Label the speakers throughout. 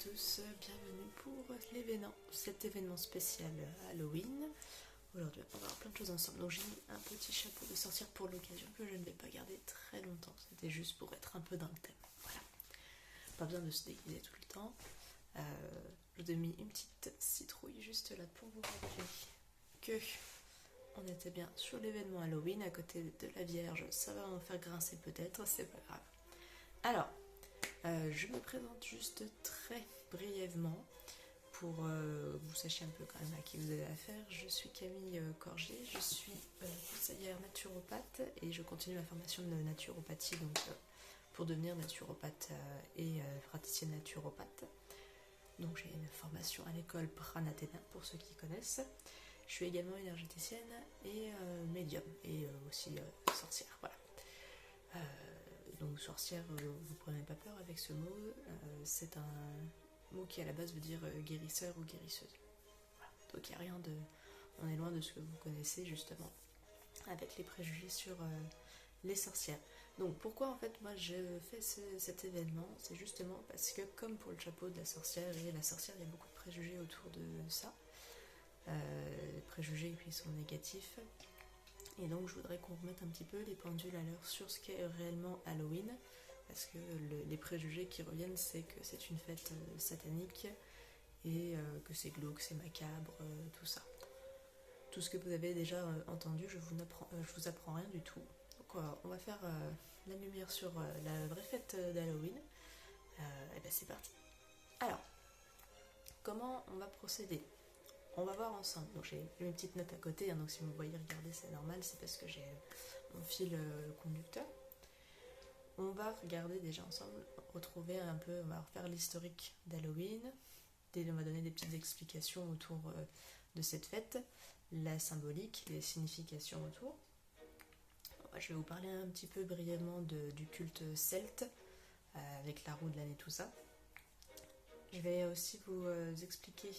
Speaker 1: tous, bienvenue pour cet événement spécial Halloween. Aujourd'hui on va voir plein de choses ensemble. Donc j'ai mis un petit chapeau de sorcière pour l'occasion que je ne vais pas garder très longtemps. C'était juste pour être un peu dans le thème. Voilà. Pas besoin de se déguiser tout le temps. Je vous ai mis une petite citrouille juste là pour vous rappeler que on était bien sur l'événement Halloween à côté de la Vierge. Ça va en faire grincer peut-être, c'est pas grave. Alors, je me présente juste très brièvement pour que vous sachiez un peu quand même à qui vous avez affaire. Je suis Camille Corgé, je suis conseillère naturopathe et je continue ma formation de naturopathie donc, pour devenir naturopathe et praticienne naturopathe. Donc j'ai une formation à l'école Pranathéna pour ceux qui connaissent. Je suis également énergéticienne et médium et aussi sorcière. Voilà. Donc sorcière, vous prenez pas peur avec ce mot, c'est un mot qui à la base veut dire guérisseur ou guérisseuse. Voilà. Donc il n'y a rien de... On est loin de ce que vous connaissez justement avec les préjugés sur les sorcières. Donc pourquoi en fait moi je fais cet événement, c'est justement parce que comme pour le chapeau de la sorcière et la sorcière, il y a beaucoup de préjugés autour de ça. Les préjugés qui sont négatifs. Et donc je voudrais qu'on remette un petit peu les pendules à l'heure sur ce qu'est réellement Halloween, parce que les préjugés qui reviennent, c'est que c'est une fête satanique et que c'est glauque, c'est macabre, tout ça. Tout ce que vous avez déjà entendu, je vous apprends rien du tout. Donc on va faire la lumière sur la vraie fête d'Halloween. Et ben c'est parti. Alors, comment on va procéder ? On va voir ensemble. Donc j'ai une petite note à côté, hein, donc si vous me voyez regarder, c'est normal, c'est parce que j'ai mon fil conducteur. On va regarder déjà ensemble, retrouver un peu, on va refaire l'historique d'Halloween. On va donner des petites explications autour de cette fête, la symbolique, les significations autour. Je vais vous parler un petit peu brièvement du culte celte, avec la roue de l'année, tout ça. Je vais aussi vous expliquer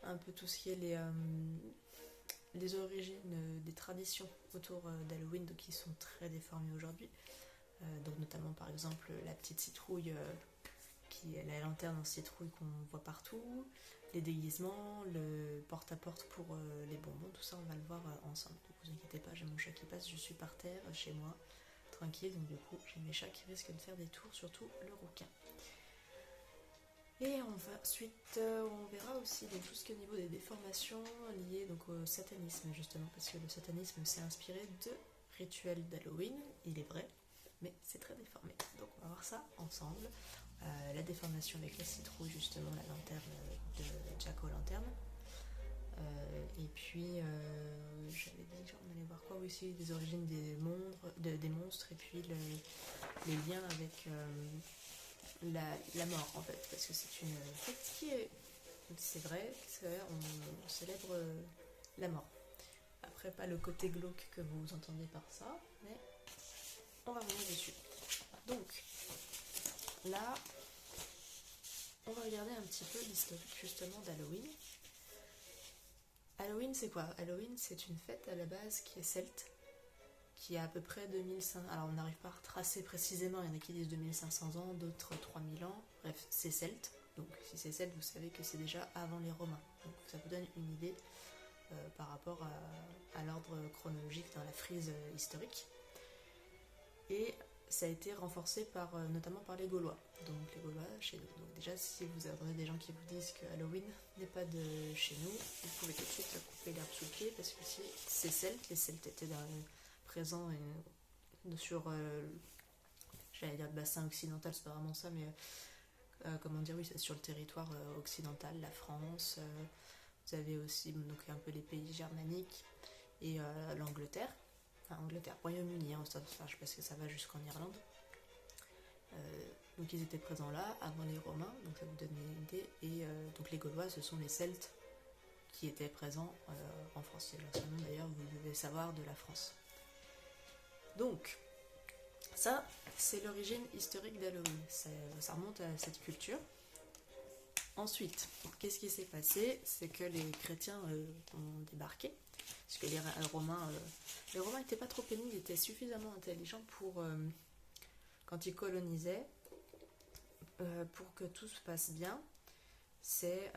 Speaker 1: un peu tout ce qui est les origines des traditions autour d'Halloween, donc qui sont très déformées aujourd'hui. Donc notamment par exemple la petite citrouille, la lanterne en citrouille qu'on voit partout, les déguisements, le porte-à-porte pour les bonbons, tout ça on va le voir ensemble. Donc vous inquiétez pas, j'ai mon chat qui passe, je suis par terre chez moi, tranquille, donc du coup j'ai mes chats qui risquent de faire des tours, surtout le rouquin. Et ensuite, on verra aussi donc, tout ce qui est au niveau des déformations liées donc, au satanisme, justement, parce que le satanisme s'est inspiré de rituels d'Halloween, il est vrai, mais c'est très déformé. Donc on va voir ça ensemble. La déformation avec la citrouille, justement, la lanterne de Jack-o'-lanterne. Et puis, j'avais dit qu'on allait voir quoi aussi, des origines des monstres, et puis les liens avec... la mort en fait, parce que c'est une fête qui est, c'est vrai, on célèbre la mort. Après, pas le côté glauque que vous entendez par ça, mais on va revenir dessus. Donc, là, on va regarder un petit peu l'historique justement d'Halloween. Halloween, c'est quoi ? Halloween, c'est une fête à la base qui est celte, qui a à peu près 2500, alors on n'arrive pas à retracer précisément, il y en a qui disent 2500 ans, d'autres 3000 ans, bref, c'est celte, donc si c'est celte, vous savez que c'est déjà avant les Romains, donc ça vous donne une idée par rapport à l'ordre chronologique dans la frise historique. Et ça a été renforcé notamment par les Gaulois, donc les Gaulois chez nous. Donc déjà, si vous avez des gens qui vous disent que Halloween n'est pas de chez nous, vous pouvez tout de suite couper l'herbe sous le pied, parce que si c'est celte, les Celtes étaient présent sur j'allais dire le bassin occidental, c'est pas vraiment ça, mais comment dire, oui, c'est sur le territoire occidental, la France, vous avez aussi donc un peu les pays germaniques et l'Angleterre, Royaume-Uni, hein, parce que ça va jusqu'en Irlande. Donc ils étaient présents là avant les Romains, donc ça vous donne une idée. Et donc les Gaulois, ce sont les Celtes qui étaient présents en France. C'est l'ancien nom d'ailleurs, vous devez savoir, de la France. Donc, ça, c'est l'origine historique d'Halloween. Ça remonte à cette culture. Ensuite, qu'est-ce qui s'est passé ? C'est que les chrétiens ont débarqué. Parce que les Romains n'étaient pas trop pénibles, ils étaient suffisamment intelligents pour, quand ils colonisaient, pour que tout se passe bien, c'est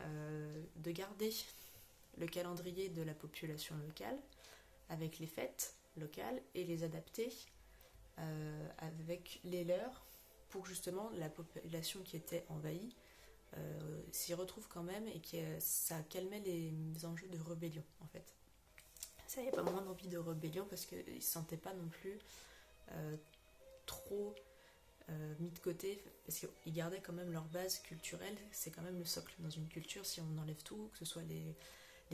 Speaker 1: de garder le calendrier de la population locale avec les fêtes locales et les adapter avec les leurs pour justement la population qui était envahie s'y retrouve quand même et que ça calmait les enjeux de rébellion en fait. Ça n'y avait pas moins d'envie de rébellion parce qu'ils ne se sentaient pas non plus trop mis de côté parce qu'ils gardaient quand même leur base culturelle, c'est quand même le socle dans une culture. Si on enlève tout, que ce soit les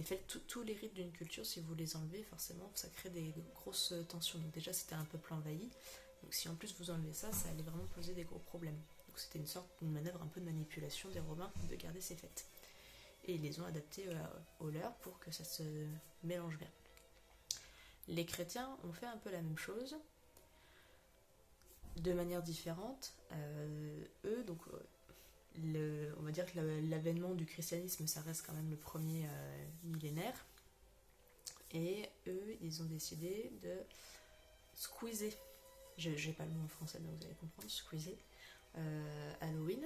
Speaker 1: fêtes, tous les rites d'une culture, si vous les enlevez, forcément ça crée des grosses tensions. Donc déjà c'était un peuple envahi, donc si en plus vous enlevez ça, ça allait vraiment poser des gros problèmes. Donc c'était une manœuvre un peu de manipulation des Romains de garder ces fêtes. Et ils les ont adaptées aux leurs pour que ça se mélange bien. Les chrétiens ont fait un peu la même chose, de manière différente. Eux, donc, on va dire que l'avènement du christianisme, ça reste quand même le premier millénaire. Et eux, ils ont décidé de squeezer, j'ai pas le mot en français, donc vous allez comprendre, squeezer Halloween,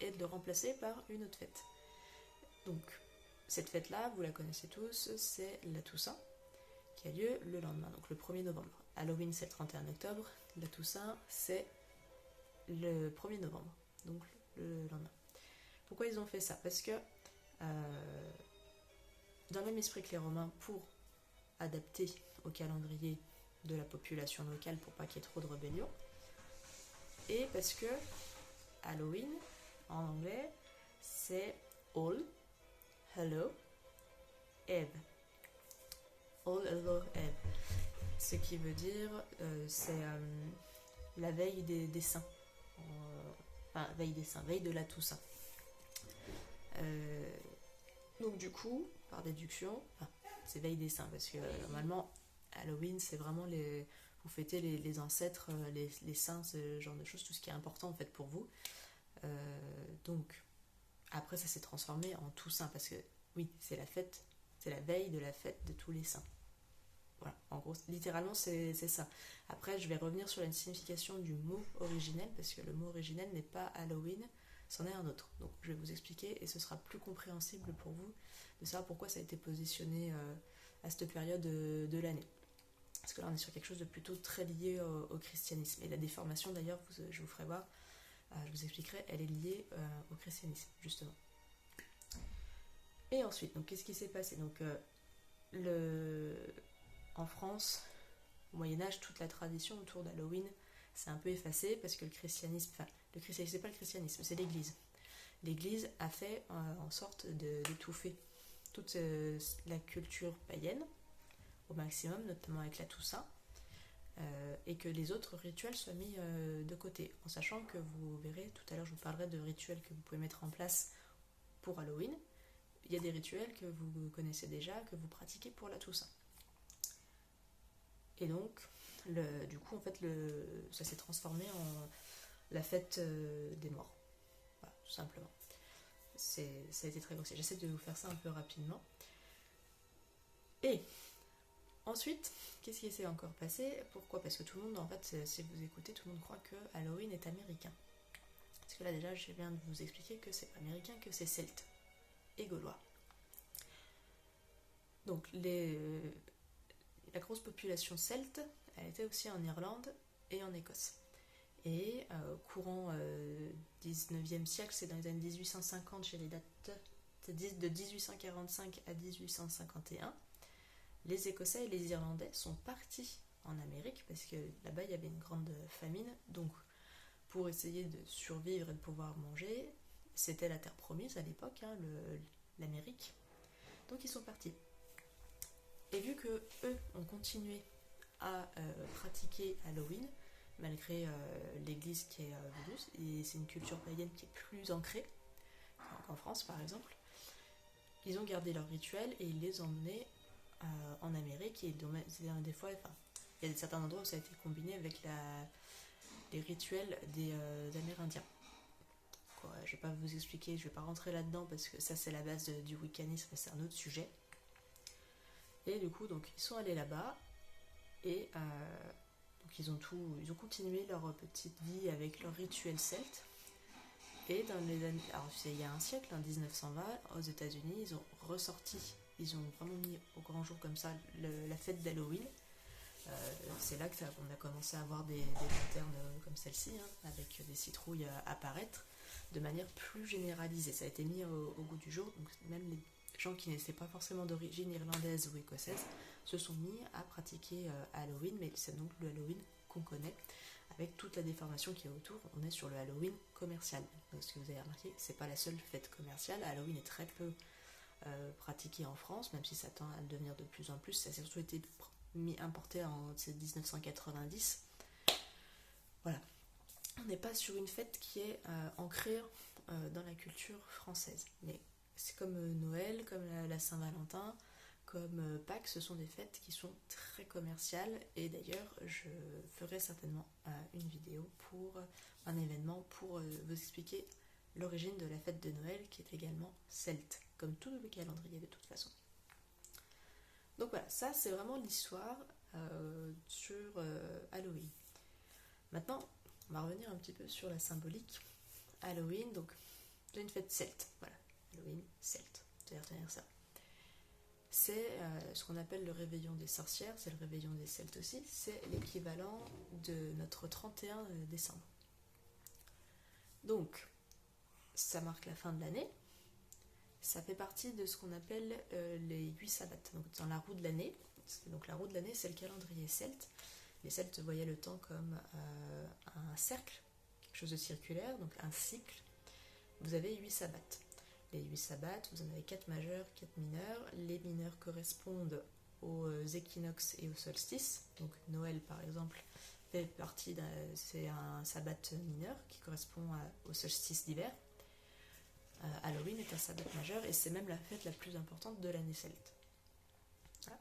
Speaker 1: et de le remplacer par une autre fête. Donc, cette fête-là, vous la connaissez tous, c'est la Toussaint, qui a lieu le lendemain, donc le 1er novembre. Halloween, c'est le 31 octobre, la Toussaint, c'est le 1er novembre, donc le lendemain. Pourquoi ils ont fait ça? Parce que, dans le même esprit que les Romains, pour adapter au calendrier de la population locale pour pas qu'il y ait trop de rébellion, et parce que Halloween, en anglais, c'est All Hallow Eve. All Hallow Eve. Ce qui veut dire, c'est la veille des saints. Enfin, veille des saints, veille de la Toussaint. Donc du coup, par déduction, c'est veille des saints, parce que normalement, Halloween, c'est vraiment vous fêtez les ancêtres, les saints, ce genre de choses, tout ce qui est important en fait pour vous. Donc, après ça s'est transformé en Toussaint, parce que oui, c'est la fête, c'est la veille de la fête de tous les saints. Voilà, en gros, littéralement c'est ça. Après, je vais revenir sur la signification du mot originel, parce que le mot originel n'est pas Halloween, c'en est un autre. Donc je vais vous expliquer et ce sera plus compréhensible pour vous de savoir pourquoi ça a été positionné à cette période de l'année. Parce que là on est sur quelque chose de plutôt très lié au christianisme. Et la déformation d'ailleurs, je vous ferai voir, je vous expliquerai, elle est liée au christianisme justement. Et ensuite, donc qu'est-ce qui s'est passé? Donc en France, au Moyen-Âge, toute la tradition autour d'Halloween s'est un peu effacée parce que le christianisme, c'est pas le christianisme, c'est l'Église. L'Église a fait en sorte d'étouffer toute la culture païenne au maximum, notamment avec la Toussaint, et que les autres rituels soient mis de côté, en sachant que vous verrez, tout à l'heure je vous parlerai de rituels que vous pouvez mettre en place pour Halloween. Il y a des rituels que vous connaissez déjà, que vous pratiquez pour la Toussaint. Et donc, du coup, en fait, ça s'est transformé en la fête des morts. Voilà, tout simplement. Ça a été très grossier. J'essaie de vous faire ça un peu rapidement. Et ensuite, qu'est-ce qui s'est encore passé? Pourquoi? Parce que tout le monde, en fait, si vous écoutez, tout le monde croit que Halloween est américain. Parce que là, déjà, je viens de vous expliquer que c'est pas américain, que c'est celte et gaulois. Donc, la grosse population celte, elle était aussi en Irlande et en Écosse. Et courant 19e siècle, c'est dans les années 1850, j'ai les dates de 1845 à 1851, les Écossais et les Irlandais sont partis en Amérique parce que là-bas il y avait une grande famine, donc pour essayer de survivre et de pouvoir manger, c'était la terre promise à l'époque, l'Amérique, donc ils sont partis. Et vu que eux ont continué à pratiquer Halloween, malgré l'église qui est venue, et c'est une culture païenne qui est plus ancrée qu'en France par exemple, ils ont gardé leurs rituels et ils les ont emmenés en Amérique, et des fois, il y a certains endroits où ça a été combiné avec les rituels des Amérindiens. Je ne vais pas vous expliquer, je ne vais pas rentrer là-dedans parce que ça c'est la base du wiccanisme, c'est un autre sujet. Et du coup, donc, ils sont allés là-bas et donc ils ont continué leur petite vie avec leurs rituels celtes. Et dans les années, alors il y a un siècle, en 1920, aux États-Unis, ils ont ressorti, ils ont vraiment mis au grand jour comme ça la fête d'Halloween. C'est là qu'on a commencé à avoir des lanternes comme celle-ci, hein, avec des citrouilles apparaître de manière plus généralisée. Ça a été mis au goût du jour, donc même les gens qui n'étaient pas forcément d'origine irlandaise ou écossaise se sont mis à pratiquer Halloween, mais c'est donc le Halloween qu'on connaît, avec toute la déformation qui est autour. On est sur le Halloween commercial. Donc, ce que vous avez remarqué, c'est pas la seule fête commerciale. Halloween est très peu pratiqué en France, même si ça tend à le devenir de plus en plus. Ça a surtout été importé en 1990. Voilà. On n'est pas sur une fête qui est ancrée dans la culture française. Mais c'est comme Noël, comme la Saint-Valentin, comme Pâques, ce sont des fêtes qui sont très commerciales. Et d'ailleurs, je ferai certainement une vidéo pour un événement pour vous expliquer l'origine de la fête de Noël, qui est également celte, comme tout le calendrier de toute façon. Donc voilà, ça c'est vraiment l'histoire sur Halloween. Maintenant, on va revenir un petit peu sur la symbolique. Halloween, donc c'est une fête celte. Voilà, Halloween, celte. C'est-à-dire retenir ça. C'est ce qu'on appelle le réveillon des sorcières, c'est le réveillon des Celtes aussi, c'est l'équivalent de notre 31 décembre. Donc, ça marque la fin de l'année. Ça fait partie de ce qu'on appelle les 8 sabbats, donc dans la roue de l'année. Donc la roue de l'année, c'est le calendrier celte. Les Celtes voyaient le temps comme un cercle, quelque chose de circulaire, donc un cycle. Vous avez 8 sabbats. Les 8 sabbats, vous en avez 4 majeurs, 4 mineurs. Les mineurs correspondent aux équinoxes et aux solstices. Donc Noël, par exemple, fait partie c'est un sabbat mineur qui correspond au solstice d'hiver. Halloween est un sabbat majeur et c'est même la fête la plus importante de l'année celte. Voilà.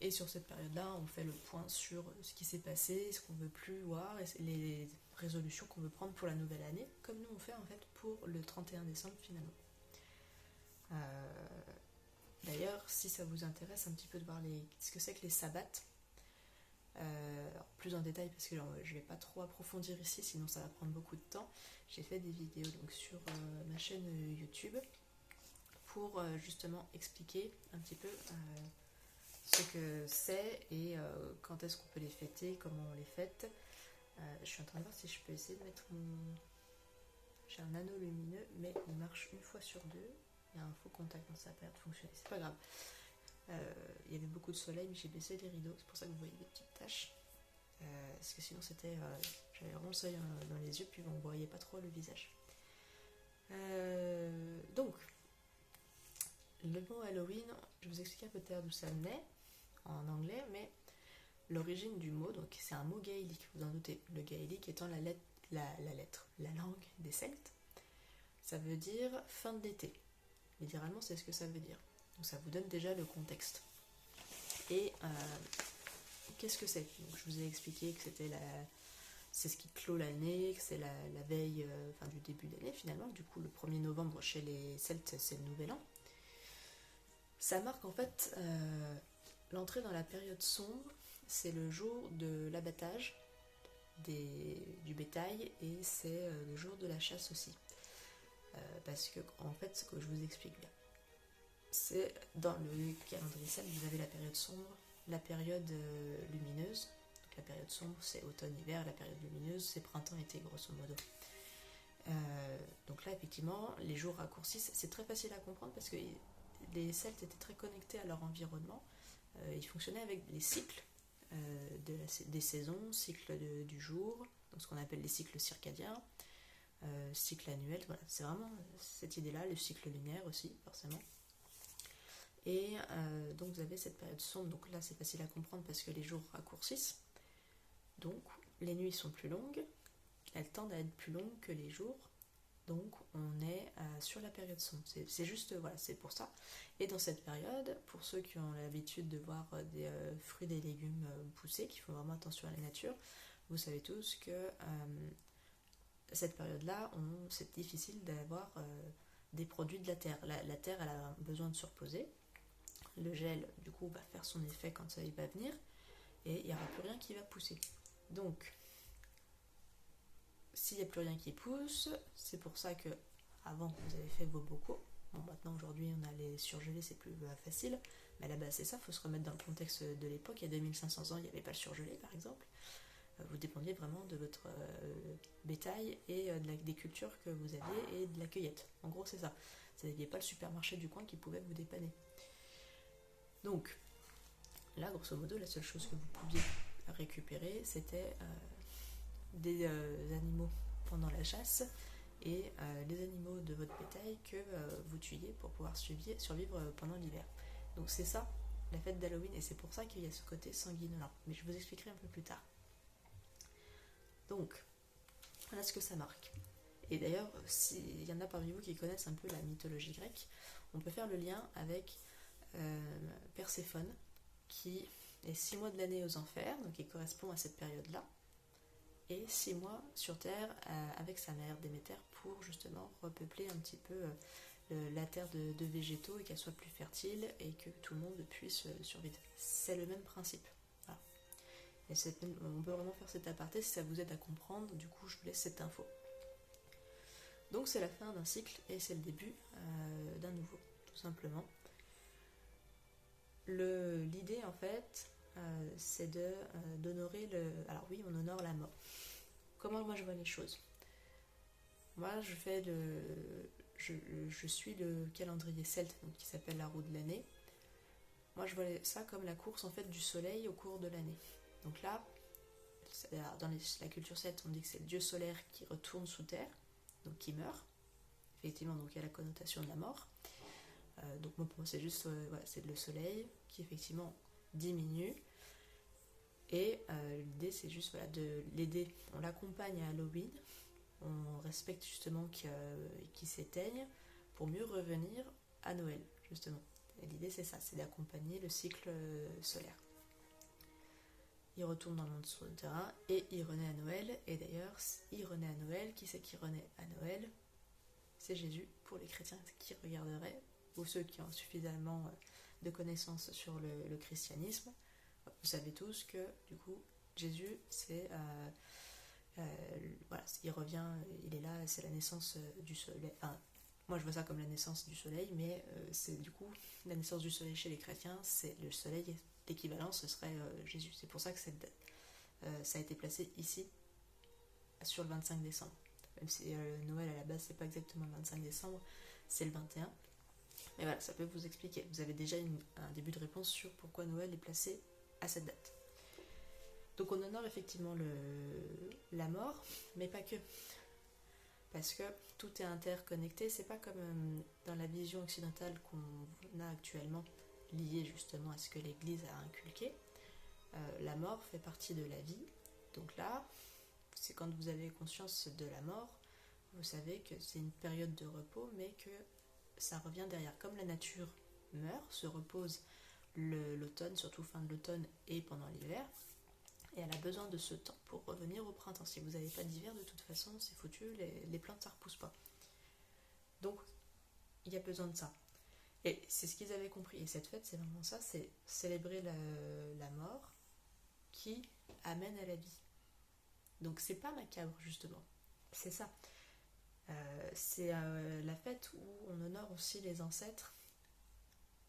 Speaker 1: Et sur cette période-là, on fait le point sur ce qui s'est passé, ce qu'on ne veut plus voir, et les résolutions qu'on veut prendre pour la nouvelle année, comme nous on fait en fait pour le 31 décembre finalement. D'ailleurs, si ça vous intéresse un petit peu de voir ce que c'est que les sabbats, plus en détail parce que je ne vais pas trop approfondir ici, sinon ça va prendre beaucoup de temps. J'ai fait des vidéos donc, sur ma chaîne YouTube pour justement expliquer un petit peu ce que c'est et quand est-ce qu'on peut les fêter, comment on les fête. Je suis en train de voir si je peux essayer de mettre mon... J'ai un anneau lumineux, mais il marche une fois sur deux. Il y a un faux contact, donc ça n'a pas l'air de fonctionner. C'est pas grave. Il y avait beaucoup de soleil, mais j'ai baissé les rideaux, c'est pour ça que vous voyez des petites taches. Parce que sinon c'était... j'avais vraiment le soleil dans les yeux, puis on ne voyait pas trop le visage. Donc, le mot Halloween, je vais vous expliquer peut-être d'où ça naît en anglais, mais l'origine du mot, donc c'est un mot gaélique, vous en doutez. Le gaélique étant la langue des Celtes. Ça veut dire fin de l'été. Littéralement, c'est ce que ça veut dire. Donc ça vous donne déjà le contexte. Et qu'est-ce que c'est? Donc, je vous ai expliqué que c'est ce qui clôt l'année, que c'est la veille du début de l'année finalement. Du coup, le 1er novembre chez les Celtes, c'est le nouvel an. Ça marque en fait l'entrée dans la période sombre. C'est le jour de l'abattage du bétail et c'est le jour de la chasse aussi. Parce que en fait, ce que je vous explique bien, c'est dans le calendrier celte, vous avez la période sombre, la période lumineuse. Donc la période sombre, c'est automne-hiver, la période lumineuse, c'est printemps-été, grosso modo. Donc là, effectivement, les jours raccourcissent. C'est très facile à comprendre parce que les Celtes étaient très connectés à leur environnement. Ils fonctionnaient avec les cycles des saisons, cycles du jour, donc ce qu'on appelle les cycles circadiens, cycle annuel. Voilà, c'est vraiment cette idée-là, le cycle lunaire aussi, forcément. Et donc vous avez cette période sombre, donc là c'est facile à comprendre parce que les jours raccourcissent, donc les nuits sont plus longues, elles tendent à être plus longues que les jours, donc on est sur la période sombre, c'est juste, voilà, c'est pour ça. Et dans cette période, pour ceux qui ont l'habitude de voir des fruits et légumes pousser, qui font vraiment attention à la nature, vous savez tous que cette période-là, c'est difficile d'avoir des produits de la terre. La terre, elle a besoin de se reposer. Le gel, du coup, va faire son effet quand il va venir et il n'y aura plus rien qui va pousser. Donc, s'il n'y a plus rien qui pousse, c'est pour ça que avant vous avez fait vos bocaux. Bon, maintenant aujourd'hui on a les surgelés, c'est plus facile, mais à la base c'est ça, il faut se remettre dans le contexte de l'époque. Il y a 2500 ans, il n'y avait pas le surgelé par exemple. Vous dépendiez vraiment de votre bétail et des cultures que vous aviez et de la cueillette. En gros c'est ça. Vous n'aviez pas le supermarché du coin qui pouvait vous dépanner. Donc là grosso modo la seule chose que vous pouviez récupérer c'était des animaux pendant la chasse et les animaux de votre bétail que vous tuiez pour pouvoir survivre pendant l'hiver. Donc c'est ça la fête d'Halloween et c'est pour ça qu'il y a ce côté sanguinolent. Mais je vous expliquerai un peu plus tard. Donc voilà ce que ça marque. Et d'ailleurs, s'il y en a parmi vous qui connaissent un peu la mythologie grecque, on peut faire le lien avec Perséphone qui est 6 mois de l'année aux enfers, donc qui correspond à cette période-là, et 6 mois sur Terre avec sa mère Déméter pour justement repeupler un petit peu la terre de végétaux et qu'elle soit plus fertile et que tout le monde puisse survivre. C'est le même principe. Voilà. Et on peut vraiment faire cet aparté si ça vous aide à comprendre, du coup je vous laisse cette info. Donc c'est la fin d'un cycle et c'est le début d'un nouveau, tout simplement. L'idée en fait, c'est d'honorer le... Alors oui, on honore la mort. Comment moi je vois les choses? Moi je suis le calendrier celte, donc, qui s'appelle la roue de l'année. Moi je vois ça comme la course en fait du soleil au cours de l'année. Donc là, dans la culture celte, on dit que c'est le dieu solaire qui retourne sous terre, donc qui meurt. Effectivement, donc il y a la connotation de la mort. Donc pour moi c'est juste voilà, c'est le soleil qui effectivement diminue. Et l'idée c'est juste voilà, de l'aider. On l'accompagne à Halloween, on respecte justement qu'il s'éteigne pour mieux revenir à Noël justement. Et l'idée c'est ça, c'est d'accompagner le cycle solaire. Il retourne dans le monde souterrain et il renaît à Noël. Et d'ailleurs, il renaît à Noël. Qui c'est qui renaît à Noël? C'est Jésus pour les chrétiens qui regarderaient, ou ceux qui ont suffisamment de connaissances sur le christianisme. Vous savez tous que du coup Jésus c'est voilà, il revient, il est là, c'est la naissance du soleil. Enfin, moi je vois ça comme la naissance du soleil, mais c'est du coup la naissance du soleil chez les chrétiens, c'est le soleil, l'équivalent ce serait Jésus. C'est pour ça que cette date, ça a été placé ici sur le 25 décembre. Même si Noël à la base c'est pas exactement le 25 décembre, c'est le 21. Mais voilà, ça peut vous expliquer. Vous avez déjà un début de réponse sur pourquoi Noël est placé à cette date. Donc on honore effectivement la mort, mais pas que. Parce que tout est interconnecté, c'est pas comme dans la vision occidentale qu'on a actuellement, liée justement à ce que l'Église a inculqué. La mort fait partie de la vie. Donc là, c'est quand vous avez conscience de la mort, vous savez que c'est une période de repos, mais que ça revient derrière. Comme la nature meurt, se repose l'automne, surtout fin de l'automne et pendant l'hiver, et elle a besoin de ce temps pour revenir au printemps. Si vous n'avez pas d'hiver, de toute façon, c'est foutu, les plantes, ça ne repousse pas. Donc, il y a besoin de ça. Et c'est ce qu'ils avaient compris. Et cette fête, c'est vraiment ça, c'est célébrer la mort qui amène à la vie. Donc, c'est pas macabre, justement. C'est ça. C'est la fête où on honore aussi les ancêtres,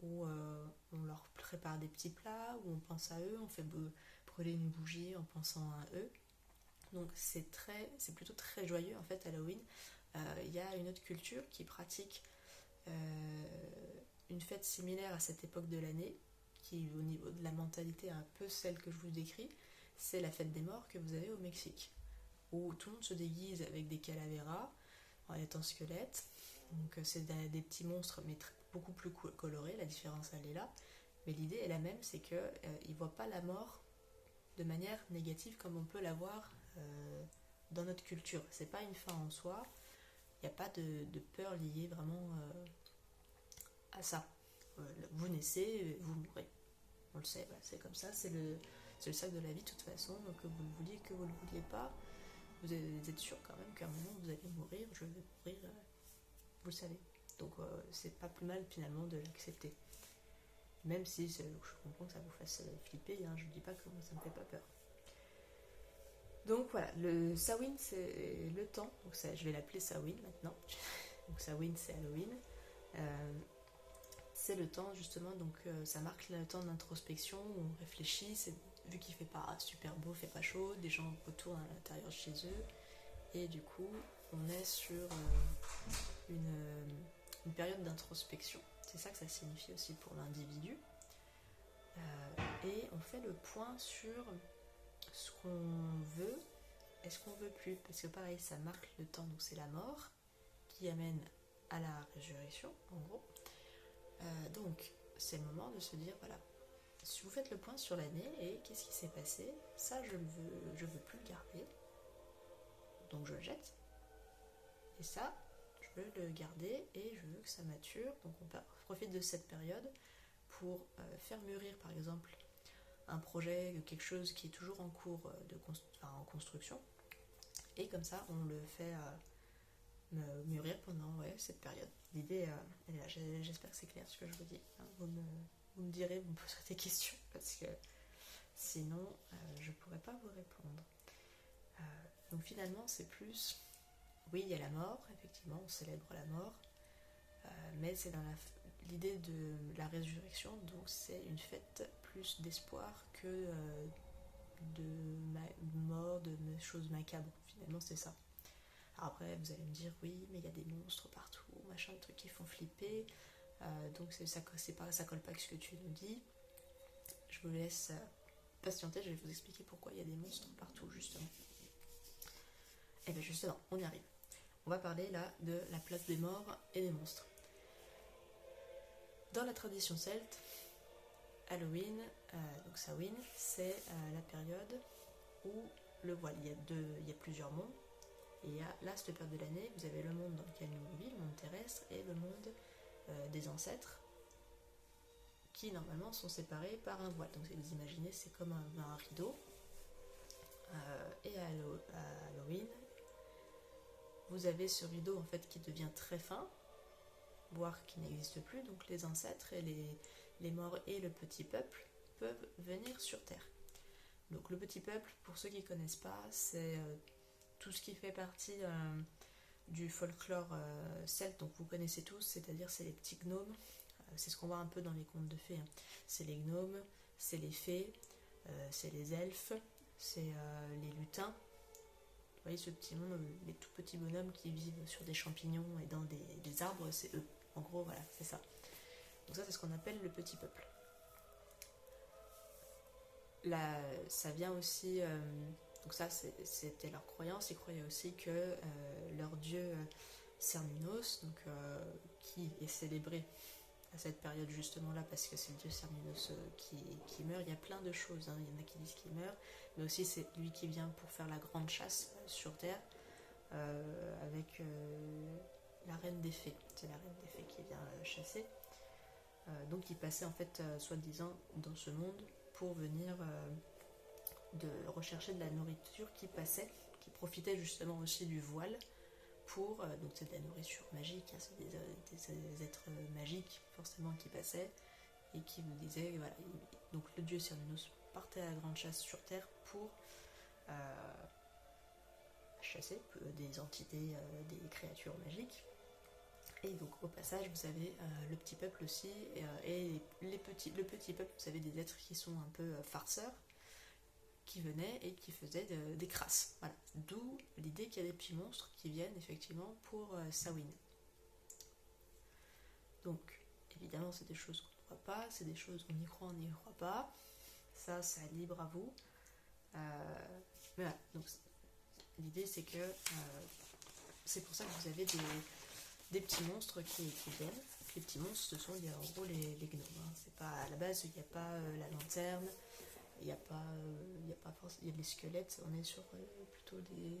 Speaker 1: où on leur prépare des petits plats, où on pense à eux, on fait brûler une bougie en pensant à eux. Donc c'est plutôt très joyeux en fait Halloween. Il y a une autre culture qui pratique une fête similaire à cette époque de l'année, qui au niveau de la mentalité est un peu celle que je vous décris, c'est la fête des morts que vous avez au Mexique, où tout le monde se déguise avec des calaveras en étant squelettes. Donc c'est des petits monstres mais beaucoup plus colorés, la différence elle est là. Mais l'idée est la même, c'est qu'ils ne voient pas la mort de manière négative comme on peut l'avoir dans notre culture. C'est pas une fin en soi, il n'y a pas de peur liée vraiment à ça. Vous naissez, vous mourrez. On le sait, c'est comme ça, c'est le sac de la vie de toute façon, que vous le vouliez, que vous ne le vouliez pas. Vous êtes sûr quand même qu'à un moment vous allez mourir, je vais mourir, vous le savez. Donc c'est pas plus mal finalement de l'accepter. Même si je comprends que ça vous fasse flipper, hein, je ne dis pas que moi ça me fait pas peur. Donc voilà, le Samhain c'est le temps, donc ça, je vais l'appeler Samhain maintenant. Donc Samhain c'est Halloween. Euh, c'est le temps justement, donc ça marque le temps d'introspection où on réfléchit. Vu qu'il fait pas super beau, fait pas chaud, des gens retournent à l'intérieur de chez eux et du coup on est sur une période d'introspection. C'est ça que ça signifie aussi pour l'individu. Et on fait le point sur ce qu'on veut et ce qu'on veut plus, parce que pareil, ça marque le temps, donc c'est la mort qui amène à la résurrection, en gros. Donc, c'est le moment de se dire, voilà, si vous faites le point sur l'année et qu'est-ce qui s'est passé, ça je veux plus le garder, donc je le jette. Et ça, je veux le garder et je veux que ça mature. Donc on profite de cette période pour faire mûrir, par exemple, un projet, quelque chose qui est toujours en cours en construction. Et comme ça, on le fait mûrir pendant cette période. L'idée, elle est là. J'espère que c'est clair ce que je vous dis. Hein. Vous me direz, vous me poserez des questions, parce que sinon, je ne pourrais pas vous répondre. Donc finalement, c'est plus... Oui, il y a la mort, effectivement, on célèbre la mort, mais c'est dans l'idée de la résurrection, donc c'est une fête plus d'espoir que de mort, de choses macabres. Finalement, c'est ça. Alors après, vous allez me dire, oui, mais il y a des monstres partout, machin, des trucs qui font flipper, donc ça colle pas avec ce que tu nous dis. Je vous laisse patienter, je vais vous expliquer pourquoi il y a des monstres partout, justement. Et bien justement, on y arrive. On va parler là de la place des morts et des monstres. Dans la tradition celte, Halloween, donc Samhain, c'est la période où le voile, il y a plusieurs mondes. Et il y a là, cette période de l'année, vous avez le monde dans lequel nous vivons, le monde terrestre, et le monde des ancêtres, qui normalement sont séparés par un voile. Donc vous imaginez, c'est comme un rideau. Et à Halloween, vous avez ce rideau en fait qui devient très fin, voire qui n'existe plus, donc les ancêtres et les morts et le petit peuple peuvent venir sur Terre. Donc le petit peuple, pour ceux qui ne connaissent pas, c'est tout ce qui fait partie du folklore celte, donc vous connaissez tous, c'est-à-dire c'est les petits gnomes, c'est ce qu'on voit un peu dans les contes de fées, hein. C'est les gnomes, c'est les fées, c'est les elfes, c'est les lutins. Vous voyez ce petit monde, les tout petits bonhommes qui vivent sur des champignons et dans des arbres, c'est eux. En gros, voilà, c'est ça. Donc ça, c'est ce qu'on appelle le petit peuple. Là, ça vient aussi... donc ça, c'était leur croyance. Ils croyaient aussi que leur dieu Cernunnos, donc, qui est célébré à cette période justement là, parce que c'est le dieu Cernunnos qui meurt. Il y a plein de choses, hein. Il y en a qui disent qu'il meurt, mais aussi c'est lui qui vient pour faire la grande chasse sur Terre avec la reine des fées. C'est la reine des fées qui vient chasser. Donc il passait en fait soi-disant dans ce monde pour venir de rechercher de la nourriture qui passait, qui profitait justement aussi du voile pour, donc c'est de la nourriture magique, hein, c'est des êtres magiques forcément qui passaient et qui vous disaient, voilà, donc le dieu Cernunnos partait à la grande chasse sur Terre pour chasser des entités, des créatures magiques. Et donc au passage vous avez le petit peuple aussi, et le petit peuple, vous avez des êtres qui sont un peu farceurs, qui venaient et qui faisaient des crasses. Voilà. D'où l'idée qu'il y a des petits monstres qui viennent effectivement pour Samhain. Donc évidemment c'est des choses qu'on ne voit pas, c'est des choses on y croit, on n'y croit pas. Ça, c'est libre à vous. Mais voilà, donc l'idée c'est que c'est pour ça que vous avez des petits monstres qui viennent. Les petits monstres, ce sont en gros les gnomes. Hein. C'est pas, à la base, il n'y a pas la lanterne, il y a des squelettes, on est sur plutôt des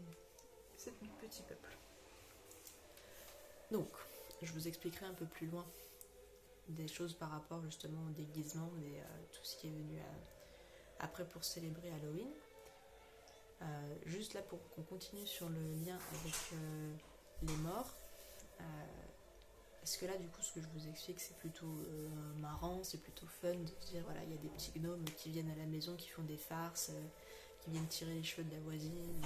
Speaker 1: petits peuples. Donc, je vous expliquerai un peu plus loin des choses par rapport justement au déguisement et tout ce qui est venu après pour célébrer Halloween. Juste là pour qu'on continue sur le lien avec les morts. Parce que là, du coup, ce que je vous explique, c'est plutôt marrant, c'est plutôt fun de se dire, voilà, il y a des petits gnomes qui viennent à la maison, qui font des farces, qui viennent tirer les cheveux de la voisine,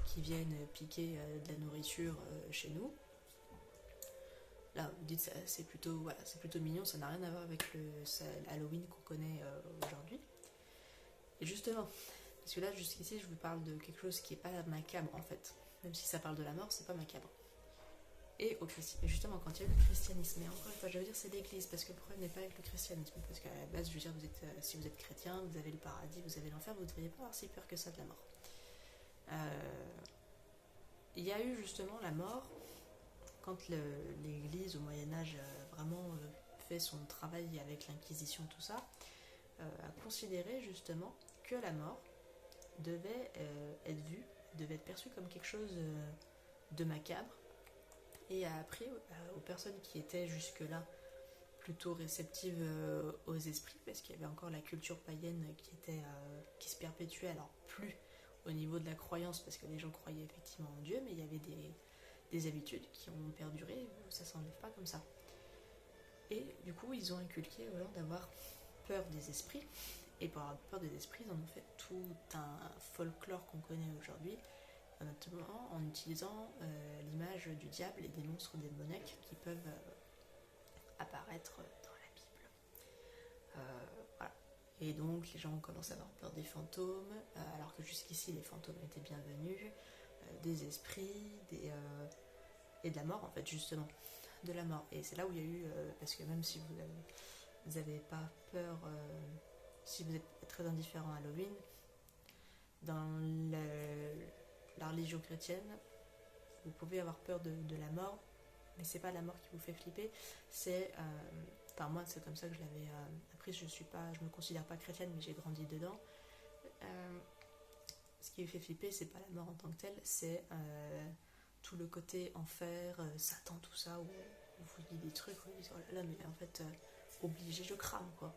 Speaker 1: qui viennent piquer de la nourriture chez nous. Là, vous dites c'est plutôt, voilà, c'est plutôt mignon, ça n'a rien à voir avec l'Halloween qu'on connaît aujourd'hui. Et justement, parce que là, jusqu'ici, je vous parle de quelque chose qui n'est pas macabre en fait. Même si ça parle de la mort, c'est pas macabre. Et justement, quand il y a eu le christianisme, et encore une fois, je veux dire, c'est l'église, parce que le problème n'est pas avec le christianisme, parce qu'à la base, je veux dire, si vous êtes chrétien, vous avez le paradis, vous avez l'enfer, vous ne devriez pas avoir si peur que ça de la mort. Il y a eu justement la mort, quand l'église au Moyen-Âge vraiment fait son travail avec l'inquisition, tout ça, a considéré justement que la mort devait être vue, devait être perçue comme quelque chose de macabre, et a appris aux personnes qui étaient jusque-là plutôt réceptives aux esprits, parce qu'il y avait encore la culture païenne qui se perpétuait, alors plus au niveau de la croyance, parce que les gens croyaient effectivement en Dieu, mais il y avait des habitudes qui ont perduré, ça s'enlève pas comme ça. Et du coup, ils ont inculqué aux gens d'avoir peur des esprits, et pour avoir peur des esprits, ils en ont fait tout un folklore qu'on connaît aujourd'hui, notamment en utilisant l'image du diable et des monstres démoniaques qui peuvent apparaître dans la Bible. Voilà. Et donc les gens ont commencé à avoir peur des fantômes, alors que jusqu'ici les fantômes étaient bienvenus, des esprits, et de la mort en fait, justement, de la mort. Et c'est là où il y a eu, parce que même si vous n'avez pas peur, si vous êtes très indifférent à Halloween, dans la religion chrétienne, vous pouvez avoir peur de la mort, mais c'est pas la mort qui vous fait flipper, c'est, enfin moi c'est comme ça que je l'avais appris, je me considère pas chrétienne, mais j'ai grandi dedans. Ce qui me fait flipper, c'est pas la mort en tant que telle, c'est tout le côté enfer, Satan, tout ça, où on vous dit des trucs, où vous dites oh là là, mais en fait, obligé, je crame quoi.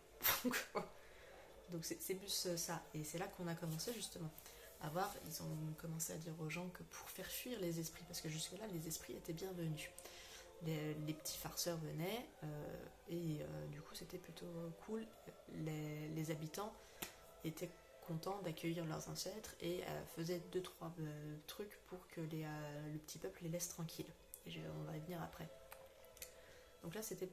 Speaker 1: Donc c'est plus ça, et c'est là qu'on a commencé justement. Ils ont commencé à dire aux gens que pour faire fuir les esprits, parce que jusque-là les esprits étaient bienvenus, les petits farceurs venaient, et du coup c'était plutôt cool, les habitants étaient contents d'accueillir leurs ancêtres et faisaient 2-3 trucs pour que le petit peuple les laisse tranquilles, et on va y venir après. Donc là c'était